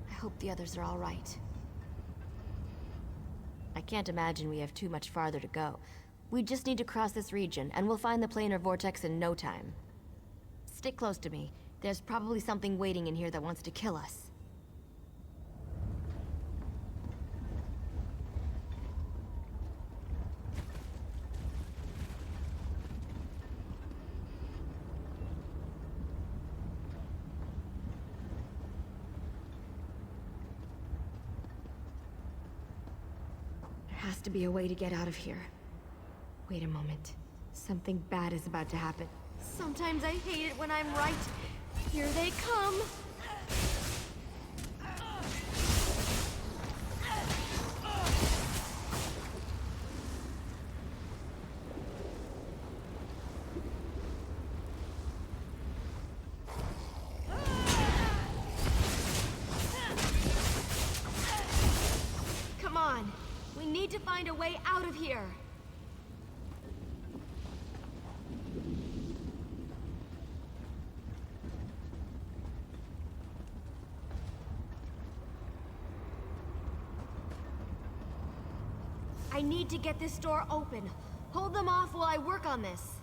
I hope the others are all right. I can't imagine we have too much farther to go. We just need to cross this region, and we'll find the planar vortex in no time. Stick close to me. There's probably something waiting in here that wants to kill us. There has to be a way to get out of here. Wait a moment. Something bad is about to happen. Sometimes I hate it when I'm right. Here they come! Come on! We need to find a way out of here! I need to get this door open. Hold them off while I work on this.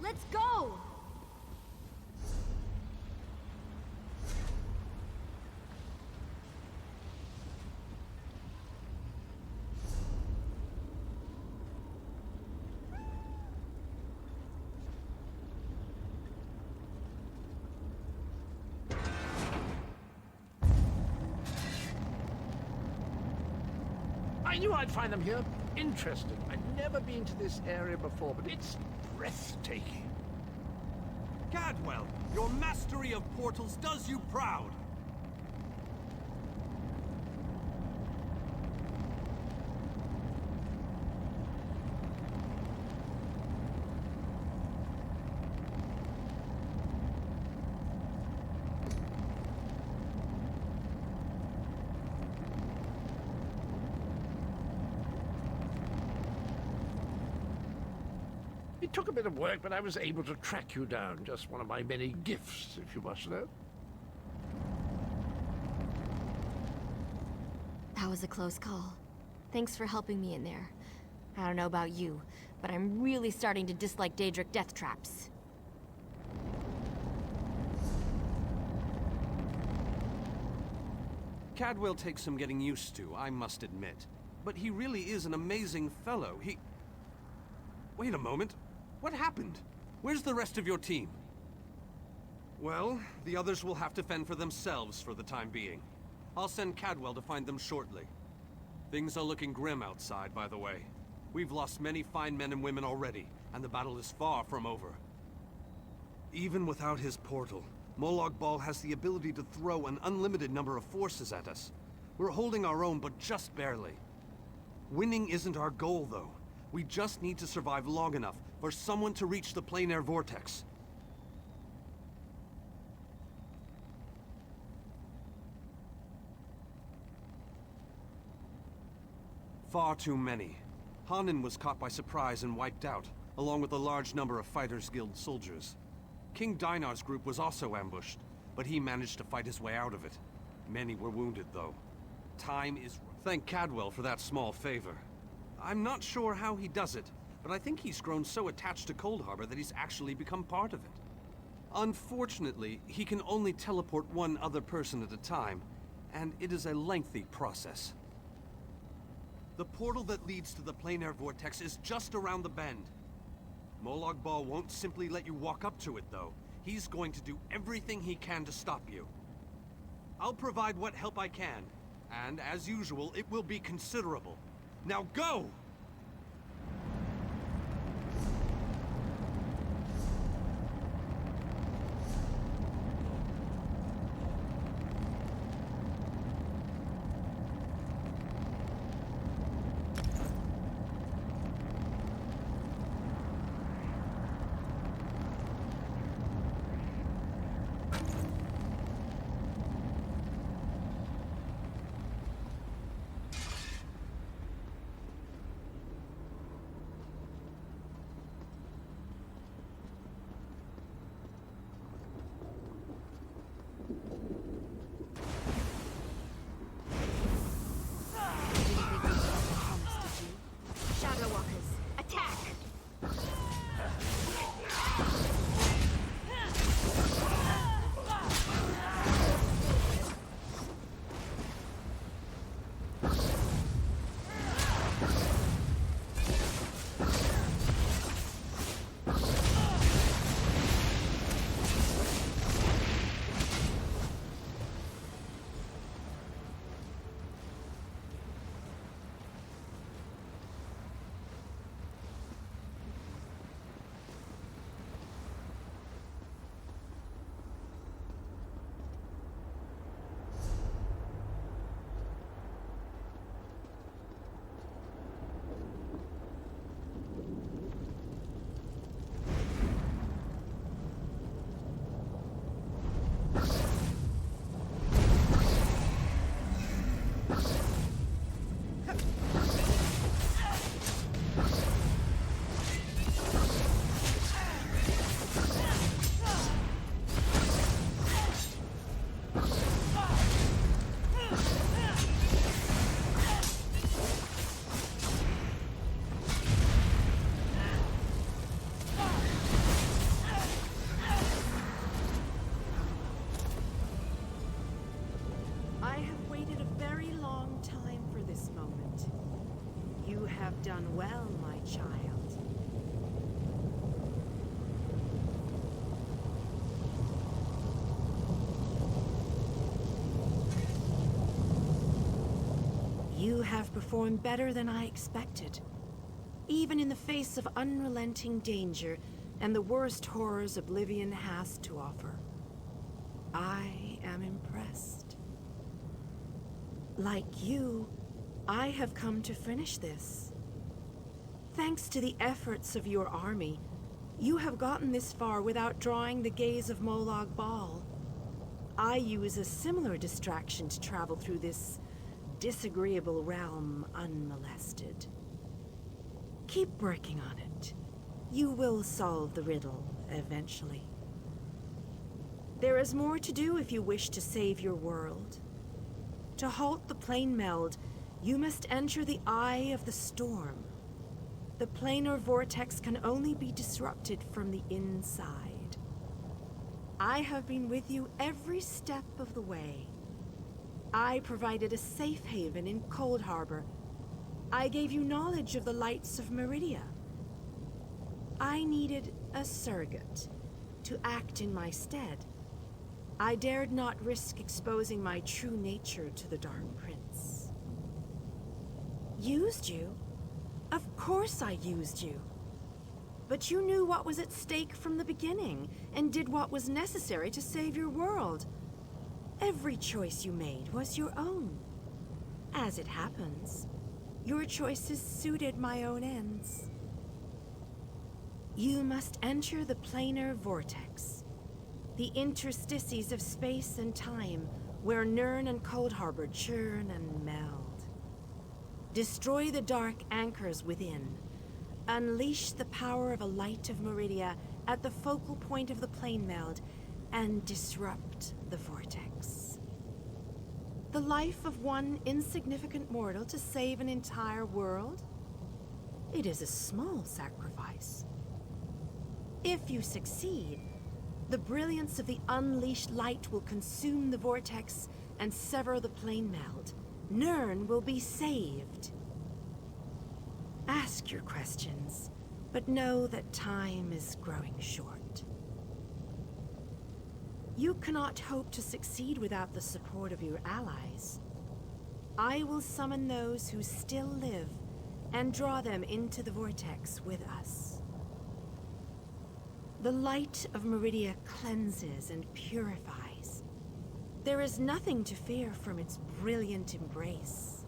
Let's go! I knew I'd find them here. Interesting. I've never been to this area before, but it's breathtaking. Cadwell, your mastery of portals does you proud. It took a bit of work, but I was able to track you down. Just one of my many gifts, if you must know. That was a close call. Thanks for helping me in there. I don't know about you, but I'm really starting to dislike Daedric death traps. Cadwell takes some getting used to, I must admit. But he really is an amazing fellow. Wait a moment. What happened? Where's the rest of your team? Well, the others will have to fend for themselves for the time being. I'll send Cadwell to find them shortly. Things are looking grim outside, by the way. We've lost many fine men and women already, and the battle is far from over. Even without his portal, Molag Bal has the ability to throw an unlimited number of forces at us. We're holding our own, but just barely. Winning isn't our goal, though. We just need to survive long enough for someone to reach the planar vortex. Far too many. Hanan was caught by surprise and wiped out, along with a large number of Fighters Guild soldiers. King Dinar's group was also ambushed, but he managed to fight his way out of it. Many were wounded, though. Time is... Thank Cadwell for that small favor. I'm not sure how he does it, but I think he's grown so attached to Cold Harbor that he's actually become part of it. Unfortunately, he can only teleport one other person at a time, and it is a lengthy process. The portal that leads to the planar vortex is just around the bend. Molag Bal won't simply let you walk up to it, though. He's going to do everything he can to stop you. I'll provide what help I can, and as usual, it will be considerable. Now go! have done well, my child. You have performed better than I expected. Even in the face of unrelenting danger and the worst horrors Oblivion has to offer. I am impressed. Like you, I have come to finish this. Thanks to the efforts of your army, you have gotten this far without drawing the gaze of Molag Bal. I use a similar distraction to travel through this disagreeable realm unmolested. Keep working on it. You will solve the riddle eventually. There is more to do if you wish to save your world. To halt the plane meld, you must enter the eye of the storm. The planar vortex can only be disrupted from the inside. I have been with you every step of the way. I provided a safe haven in Cold Harbor. I gave you knowledge of the lights of Meridia. I needed a surrogate to act in my stead. I dared not risk exposing my true nature to the Dark Prince. Used you? Of course I used you. But you knew what was at stake from the beginning, and did what was necessary to save your world. Every choice you made was your own. As it happens, your choices suited my own ends. You must enter the planar vortex, the interstices of space and time, where Nirn and Cold Harbor churn and meld. Destroy the dark anchors within. Unleash the power of a light of Meridia at the focal point of the plane meld, and disrupt the vortex. The life of one insignificant mortal to save an entire world? It is a small sacrifice. If you succeed, the brilliance of the unleashed light will consume the vortex and sever the plane meld. Nirn will be saved. Ask your questions, but know that time is growing short. You cannot hope to succeed without the support of your allies. I will summon those who still live and draw them into the vortex with us. The light of Meridia cleanses and purifies. There is nothing to fear from its brilliant embrace.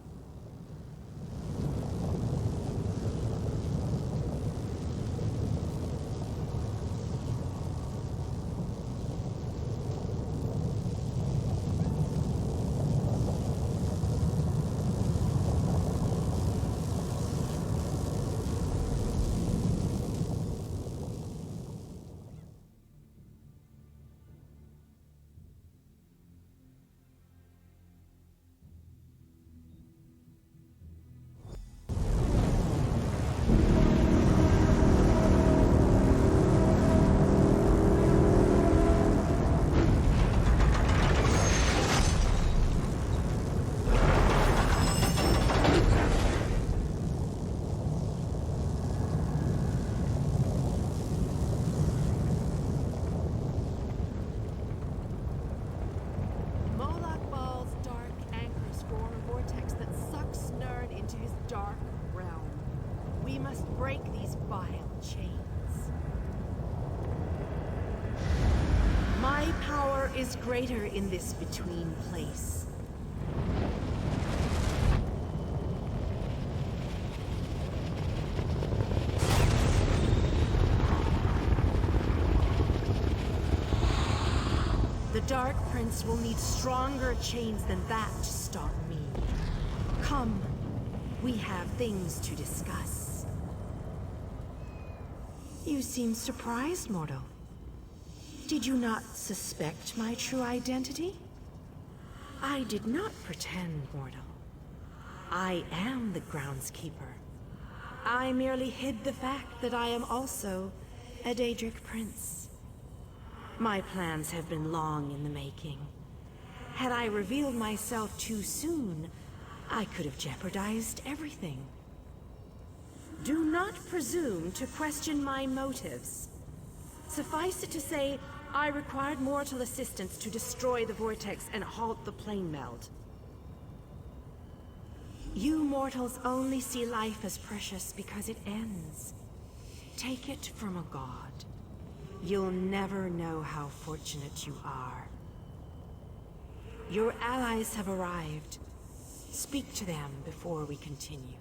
Is greater in this between place. The Dark Prince will need stronger chains than that to stop me. Come, we have things to discuss. You seem surprised, mortal. Did you not suspect my true identity? I did not pretend, mortal. I am the groundskeeper. I merely hid the fact that I am also a Daedric prince. My plans have been long in the making. Had I revealed myself too soon, I could have jeopardized everything. Do not presume to question my motives. Suffice it to say, I required mortal assistance to destroy the vortex and halt the plane meld. You mortals only see life as precious because it ends. Take it from a god. You'll never know how fortunate you are. Your allies have arrived. Speak to them before we continue.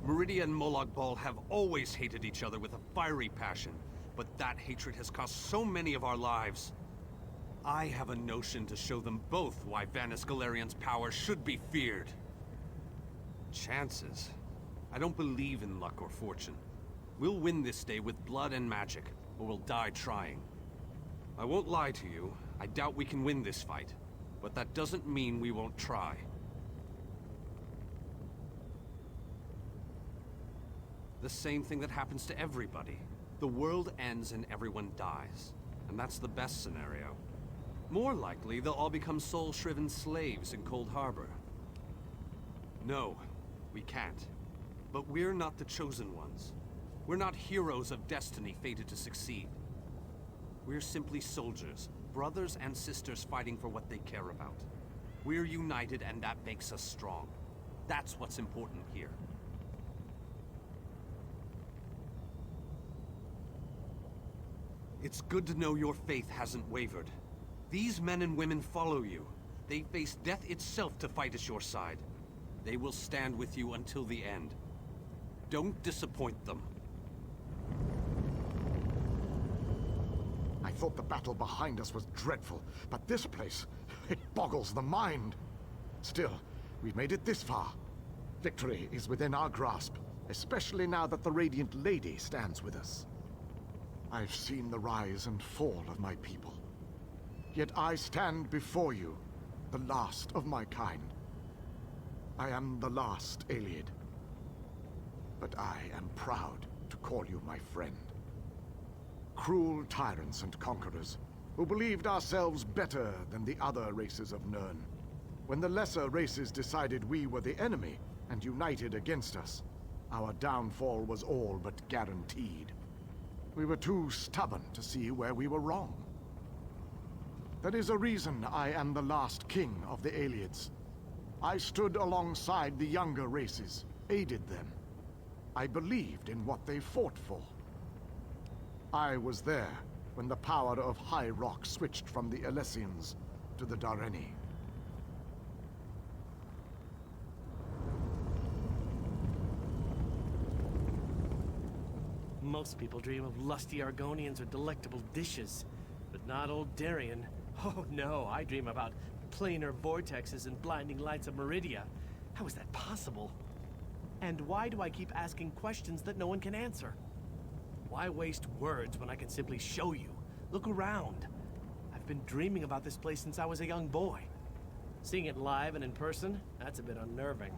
Meridia and Molag Bal have always hated each other with a fiery passion, but that hatred has cost so many of our lives. I have a notion to show them both why Vanis Galarian's power should be feared. Chances? I don't believe in luck or fortune. We'll win this day with blood and magic, or we'll die trying. I won't lie to you, I doubt we can win this fight, but that doesn't mean we won't try. The same thing that happens to everybody. The world ends and everyone dies. And that's the best scenario. More likely, they'll all become soul-shriven slaves in Cold Harbor. No, we can't. But we're not the chosen ones. We're not heroes of destiny fated to succeed. We're simply soldiers, brothers and sisters fighting for what they care about. We're united and that makes us strong. That's what's important here. It's good to know your faith hasn't wavered. These men and women follow you. They face death itself to fight at your side. They will stand with you until the end. Don't disappoint them. I thought the battle behind us was dreadful, but this place, it boggles the mind. Still, we've made it this far. Victory is within our grasp, especially now that the Radiant Lady stands with us. I've seen the rise and fall of my people. Yet I stand before you, the last of my kind. I am the last Iliad. But I am proud to call you my friend. Cruel tyrants and conquerors, who believed ourselves better than the other races of Nirn. When the lesser races decided we were the enemy and united against us, our downfall was all but guaranteed. We were too stubborn to see where we were wrong. That is a reason I am the last king of the Iliads. I stood alongside the younger races, aided them. I believed in what they fought for. I was there when the power of High Rock switched from the Alessians to the Dareni. Most people dream of lusty Argonians or delectable dishes, but not old Darien. Oh no, I dream about planar vortexes and blinding lights of Meridia. How is that possible? And why do I keep asking questions that no one can answer? Why waste words when I can simply show you? Look around. I've been dreaming about this place since I was a young boy. Seeing it live and in person, that's a bit unnerving.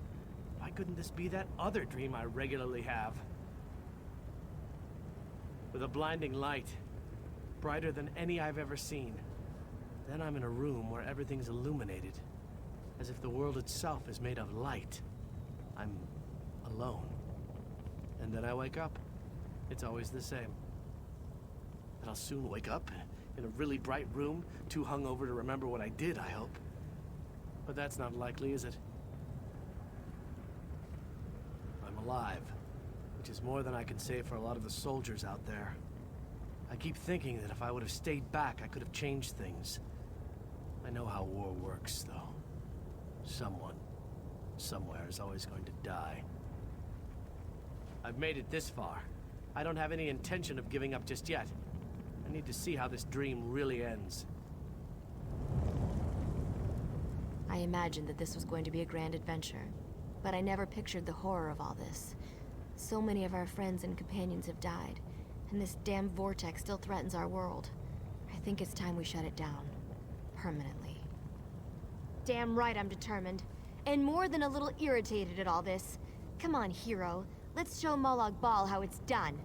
Why couldn't this be that other dream I regularly have? With a blinding light, brighter than any I've ever seen. Then I'm in a room where everything's illuminated, as if the world itself is made of light. I'm alone. And then I wake up. It's always the same. And I'll soon wake up in a really bright room, too hungover to remember what I did, I hope. But that's not likely, is it? I'm alive, which is more than I can say for a lot of the soldiers out there. I keep thinking that if I would have stayed back, I could have changed things. I know how war works, though. Someone, somewhere is always going to die. I've made it this far. I don't have any intention of giving up just yet. I need to see how this dream really ends. I imagined that this was going to be a grand adventure. but I never pictured the horror of all this. So many of our friends and companions have died, and this damn vortex still threatens our world. I think it's time we shut it down. Permanently. Damn right I'm determined. And more than a little irritated at all this. Come on, hero. Let's show Molag Bal how it's done.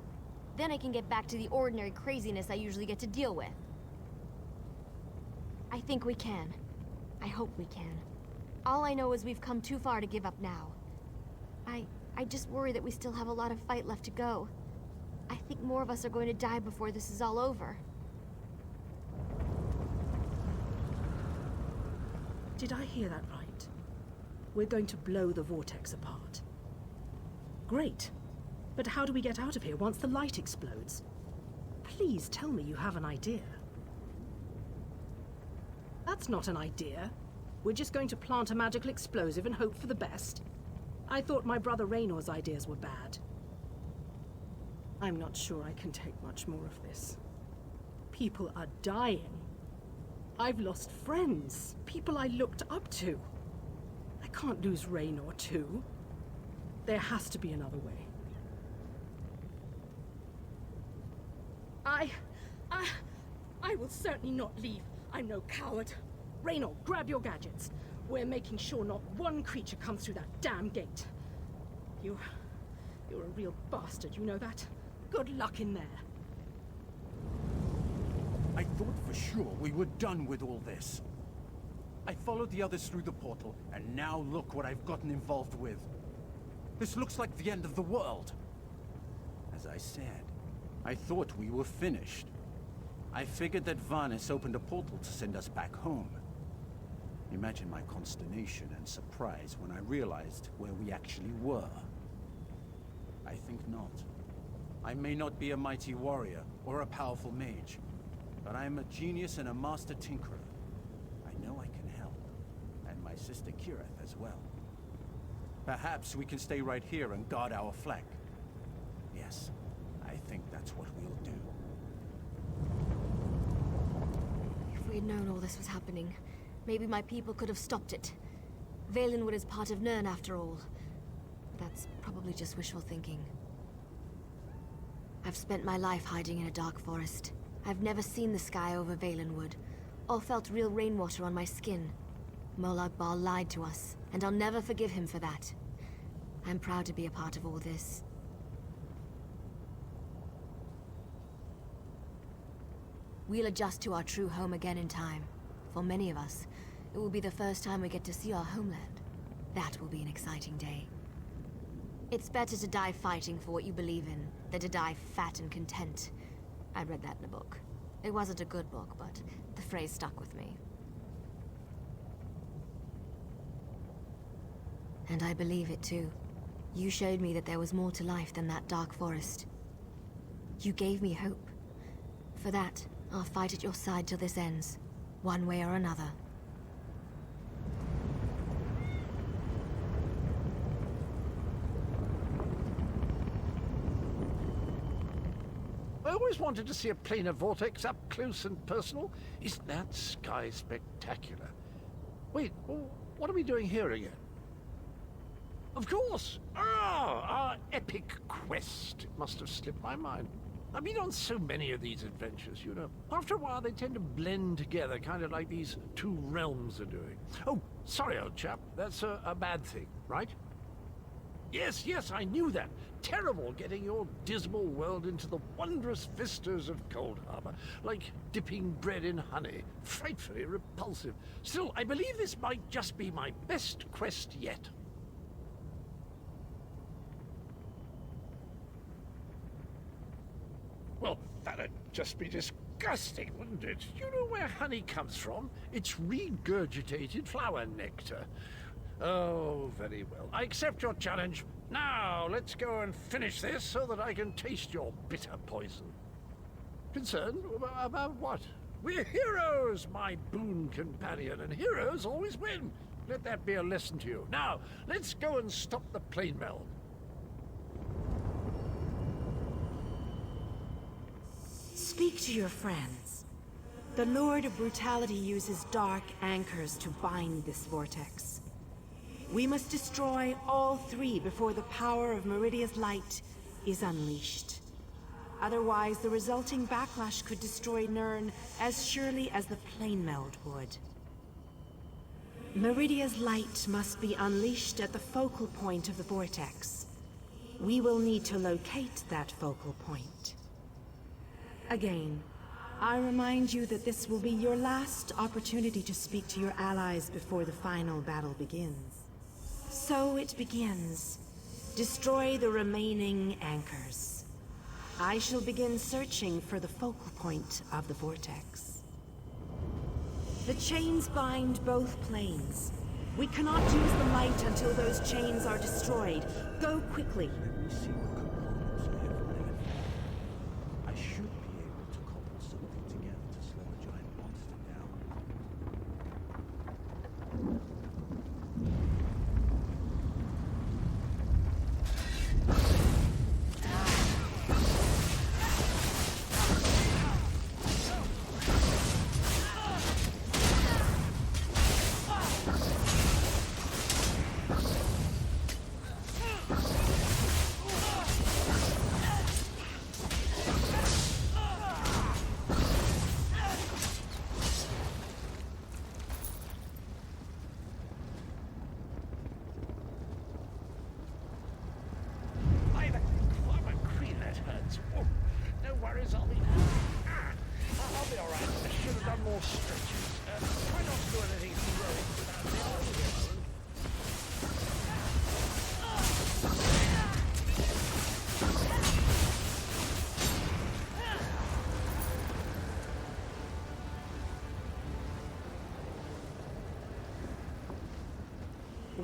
Then I can get back to the ordinary craziness I usually get to deal with. I think we can. I hope we can. All I know is we've come too far to give up now. I just worry that we still have a lot of fight left to go. I think more of us are going to die before this is all over. Did I hear that right? We're going to blow the vortex apart. Great. But how do we get out of here once the light explodes? Please tell me you have an idea. That's not an idea. We're just going to plant a magical explosive and hope for the best. I thought my brother Raynor's ideas were bad. I'm not sure I can take much more of this. People are dying. I've lost friends, people I looked up to. I can't lose Raynor too. There has to be another way. I will certainly not leave. I'm no coward. Raynor, grab your gadgets. We're making sure not one creature comes through that damn gate. You're a real bastard, you know that? Good luck in there. I thought for sure we were done with all this. I followed the others through the portal, and now look what I've gotten involved with. This looks like the end of the world. As I said, I thought we were finished. I figured that Vanis opened a portal to send us back home. Imagine my consternation and surprise when I realized where we actually were. I think not. I may not be a mighty warrior or a powerful mage, but I am a genius and a master tinkerer. I know I can help, and my sister Kirith as well. Perhaps we can stay right here and guard our flank. Yes, I think that's what we'll do. If we had known all this was happening, maybe my people could have stopped it. Valenwood is part of Nirn after all. That's probably just wishful thinking. I've spent my life hiding in a dark forest. I've never seen the sky over Valenwood, or felt real rainwater on my skin. Molag Bal lied to us, and I'll never forgive him for that. I'm proud to be a part of all this. We'll adjust to our true home again in time. For many of us, it will be the first time we get to see our homeland. That will be an exciting day. It's better to die fighting for what you believe in, than to die fat and content. I read that in a book. It wasn't a good book, but the phrase stuck with me. And I believe it too. You showed me that there was more to life than that dark forest. You gave me hope. For that, I'll fight at your side till this ends, one way or another. I always wanted to see a planar vortex up close and personal. Isn't that sky spectacular? Wait, what are we doing here again? Of course! Ah, our epic quest. It must have slipped my mind. I've been on so many of these adventures, you know. After a while, they tend to blend together, kind of like these two realms are doing. Oh, sorry, old chap. That's a bad thing, right? Yes, I knew that. Terrible getting your dismal world into the wondrous vistas of Cold Harbor. Like dipping bread in honey. Frightfully repulsive. Still, I believe this might just be my best quest yet. Well, that'd just be disgusting, wouldn't it? You know where honey comes from? It's regurgitated flower nectar. Oh, very well. I accept your challenge. Now, let's go and finish this so that I can taste your bitter poison. Concerned about what? We're heroes, my boon companion, and heroes always win. Let that be a lesson to you. Now, let's go and stop the plane meld. Speak to your friends. The Lord of Brutality uses dark anchors to bind this vortex. We must destroy all three before the power of Meridia's light is unleashed. Otherwise, the resulting backlash could destroy Nirn as surely as the plane meld would. Meridia's light must be unleashed at the focal point of the vortex. We will need to locate that focal point. Again, I remind you that this will be your last opportunity to speak to your allies before the final battle begins. So it begins. Destroy the remaining anchors. I shall begin searching for the focal point of the vortex. The chains bind both planes. We cannot use the light until those chains are destroyed. Go quickly. Let me see what components I have left. I should be able to cobble something together to slow a giant monster down.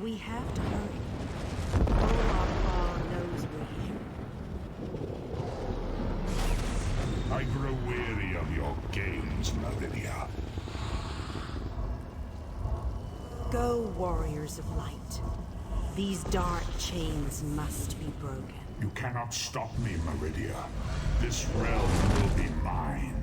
We have to hurry. Olaf knows we're here. I grow weary of your games, Meridia. Go, warriors of light. These dark chains must be broken. You cannot stop me, Meridia. This realm will be mine.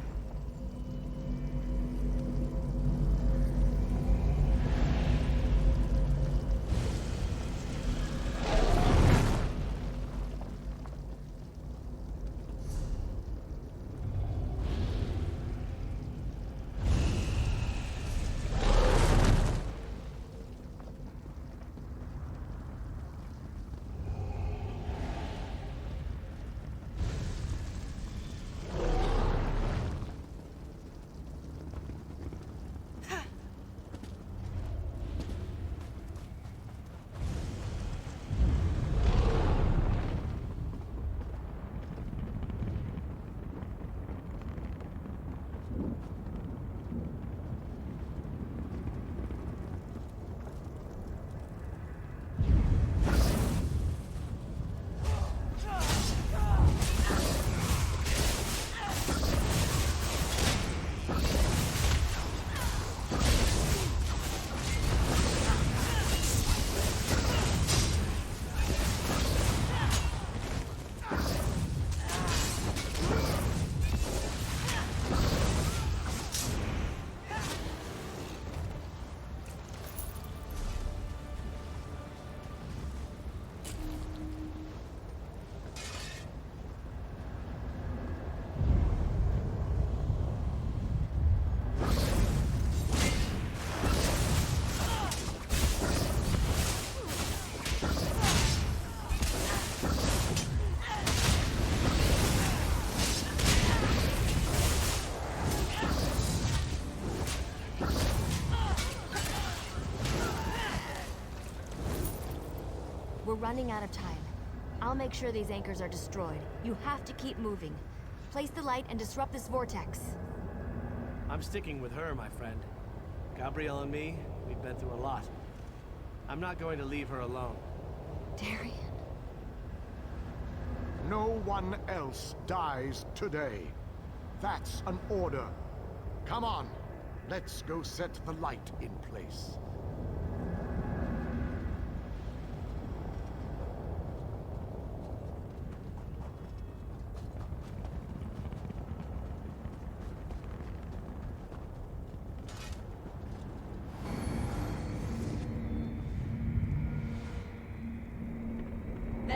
We're running out of time. I'll make sure these anchors are destroyed. You have to keep moving. Place the light and disrupt this vortex. I'm sticking with her, my friend. Gabrielle and me, we've been through a lot. I'm not going to leave her alone. Darian. No one else dies today. That's an order. Come on, let's go set the light in place.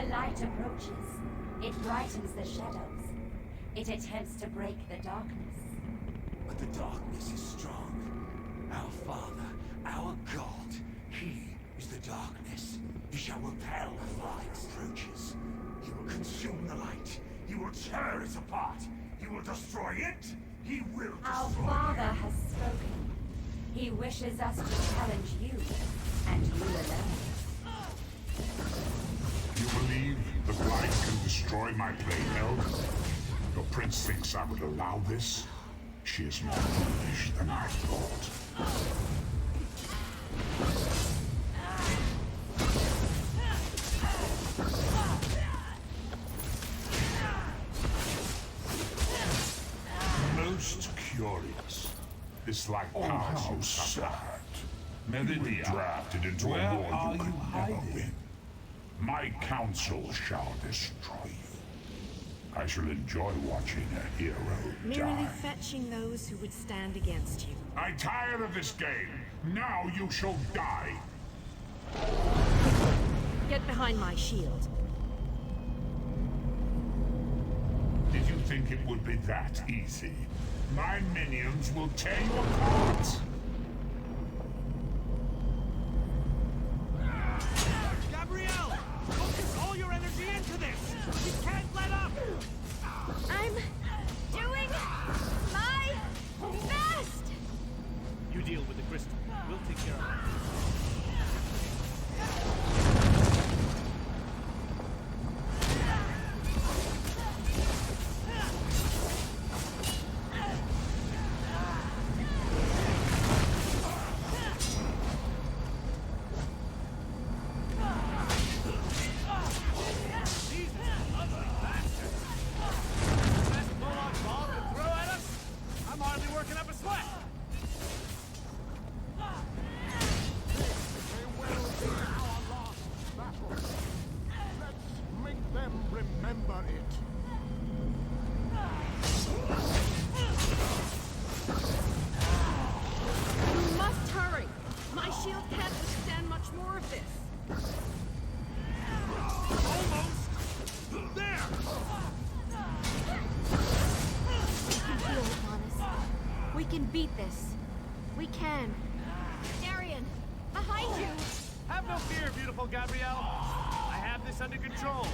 the light approaches, it brightens the shadows. It attempts to break the darkness. But the darkness is strong. Our Father, our God, He is the darkness. He shall repel the light's approaches. He will consume the light. He will tear it apart. He will destroy it. He will destroy Our Father has spoken. He wishes us to challenge you, and you alone. You believe the light can destroy my plane elf? Your prince thinks I would allow this? She is more foolish than I thought. Most curious. This light powers you somehow. You were drafted into a war you could never win. My counsel shall destroy you. I shall enjoy watching a hero Merely die. fetching those who would stand against you. I'm tired of this game. Now you shall die. Get behind my shield. Did you think it would be that easy? My minions will tear you apart. Gabrielle! Focus all your energy into this! You can't let up! I'm doing my best! You deal with the crystal. We'll take care of it. Beat this. We can. Darian, behind you! Have no fear, beautiful Gabrielle. I have this under control.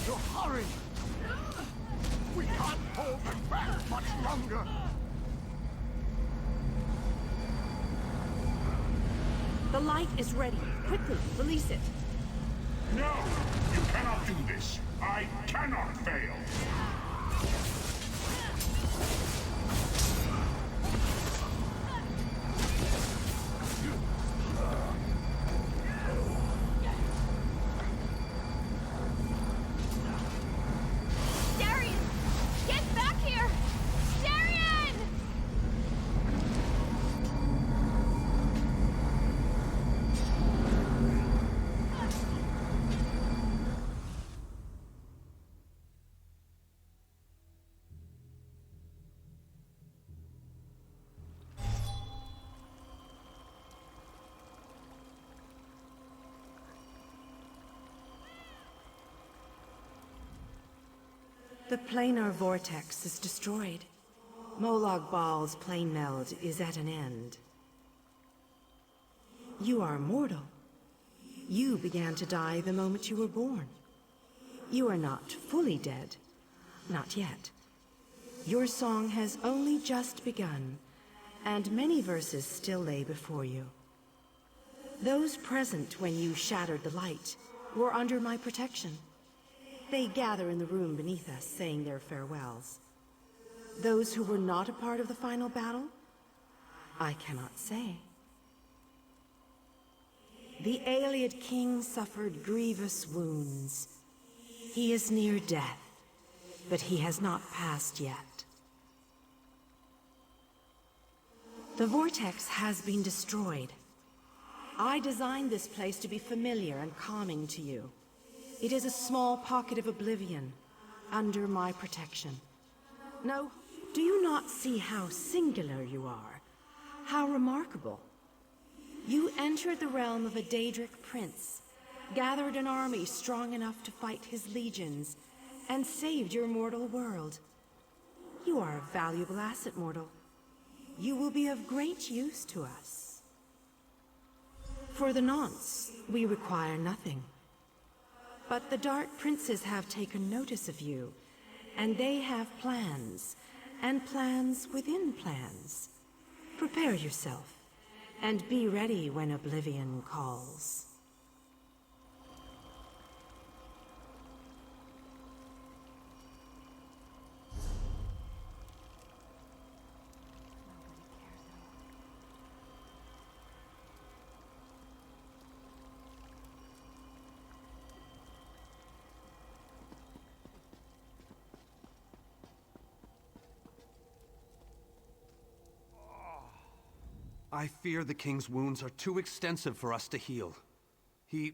You're hurrying! We can't hold them back much longer! The light is ready. Quickly, release it. No! You cannot do this! I cannot fail! Darian! Get back here! Darian! The planar vortex is destroyed. Molag Bal's plane meld is at an end. You are mortal. You began to die the moment you were born. You are not fully dead. Not yet. Your song has only just begun, and many verses still lay before you. Those present when you shattered the light were under my protection. They gather in the room beneath us, saying their farewells. Those who were not a part of the final battle, I cannot say. The Ayleid king suffered grievous wounds. He is near death, but he has not passed yet. The vortex has been destroyed. I designed this place to be familiar and calming to you. It is a small pocket of oblivion, under my protection. No, do you not see how singular you are? How remarkable? You entered the realm of a Daedric prince, gathered an army strong enough to fight his legions, and saved your mortal world. You are a valuable asset, mortal. You will be of great use to us. For the nonce, we require nothing. But the Dark Princes have taken notice of you, and they have plans, and plans within plans. Prepare yourself, and be ready when Oblivion calls. I fear the king's wounds are too extensive for us to heal. He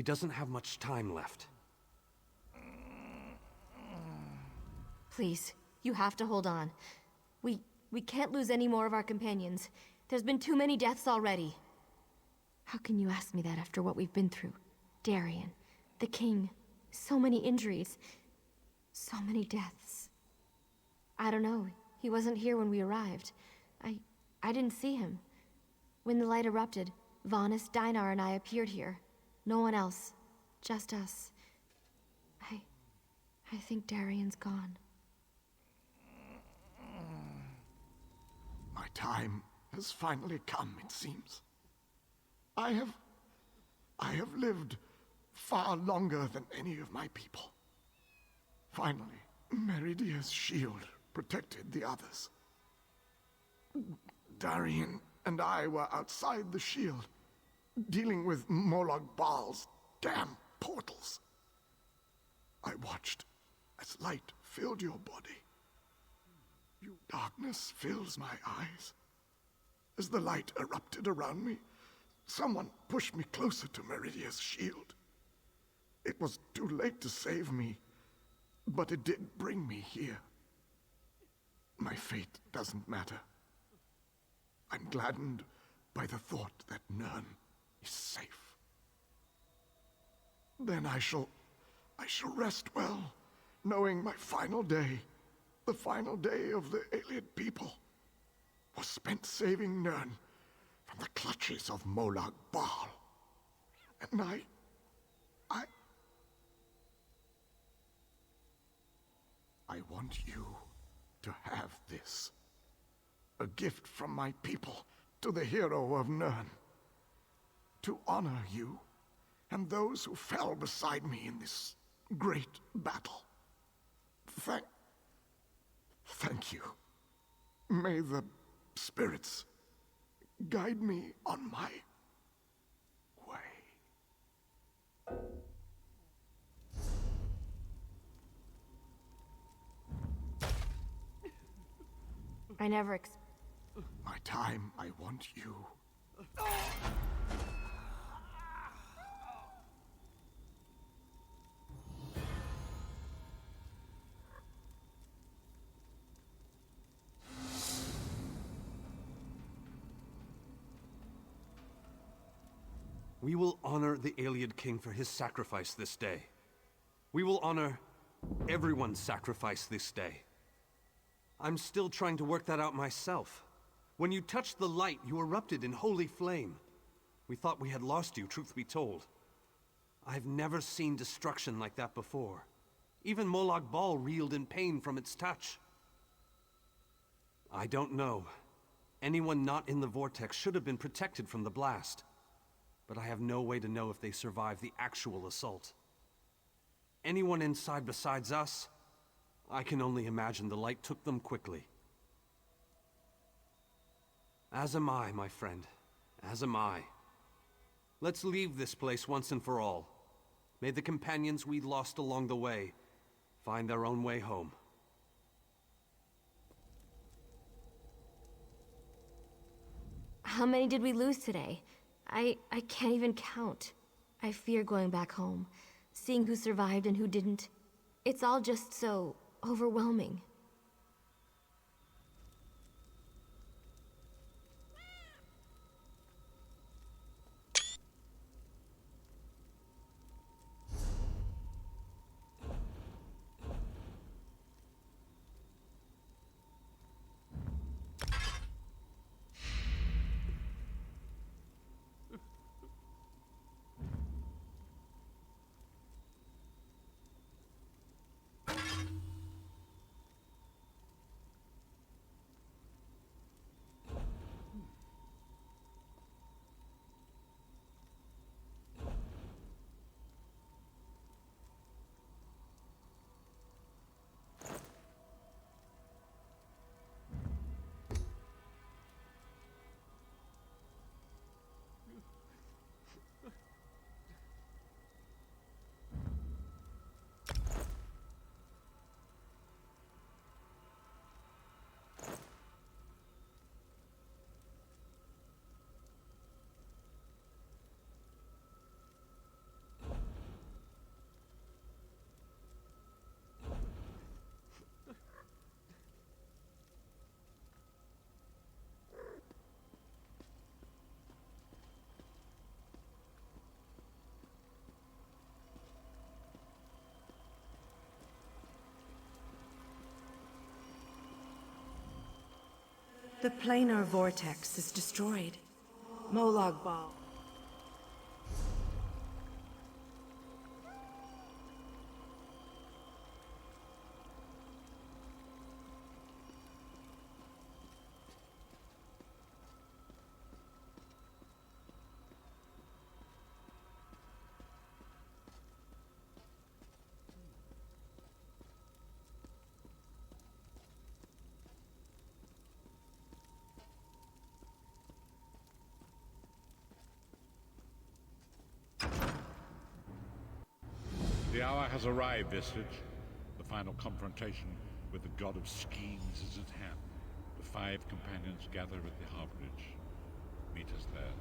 doesn't have much time left. Please, you have to hold on. We can't lose any more of our companions. There's been too many deaths already. How can you ask me that after what we've been through? Darien, the king, so many injuries, so many deaths. I don't know. He wasn't here when we arrived. I didn't see him. When the light erupted, Vanis, Dinar, and I appeared here. No one else. Just us. I think Darien's gone. My time has finally come, it seems. I have lived far longer than any of my people. Finally, Meridia's shield protected the others. Darien and I were outside the shield, dealing with Molag Bal's damn portals. I watched as light filled your body. Darkness fills my eyes. As the light erupted around me, someone pushed me closer to Meridia's shield. It was too late to save me, but it did bring me here. My fate doesn't matter. I'm gladdened by the thought that Nirn is safe. Then I shall rest well, knowing my final day, the final day of the Ayleid people, was spent saving Nirn from the clutches of Molag Bal. And I want you to have this. A gift from my people to the hero of Nirn. To honor you and those who fell beside me in this great battle. Thank you. May the spirits guide me on my way. I never My time, I want you. We will honor the Ayleid king for his sacrifice this day. We will honor everyone's sacrifice this day. I'm still trying to work that out myself. When you touched the light, you erupted in holy flame. We thought we had lost you, truth be told. I've never seen destruction like that before. Even Molag Bal reeled in pain from its touch. I don't know. Anyone not in the vortex should have been protected from the blast. But I have no way to know if they survived the actual assault. Anyone inside besides us? I can only imagine the light took them quickly. As am I, my friend. As am I. Let's leave this place once and for all. May the companions we lost along the way find their own way home. How many did we lose today? I can't even count. I fear going back home, seeing who survived and who didn't. It's all just so overwhelming. The planar vortex is destroyed. Molag Bal. The hour has arrived, Vestige. The final confrontation with the god of schemes is at hand. The 5 companions gather at the harborage. Meet us there.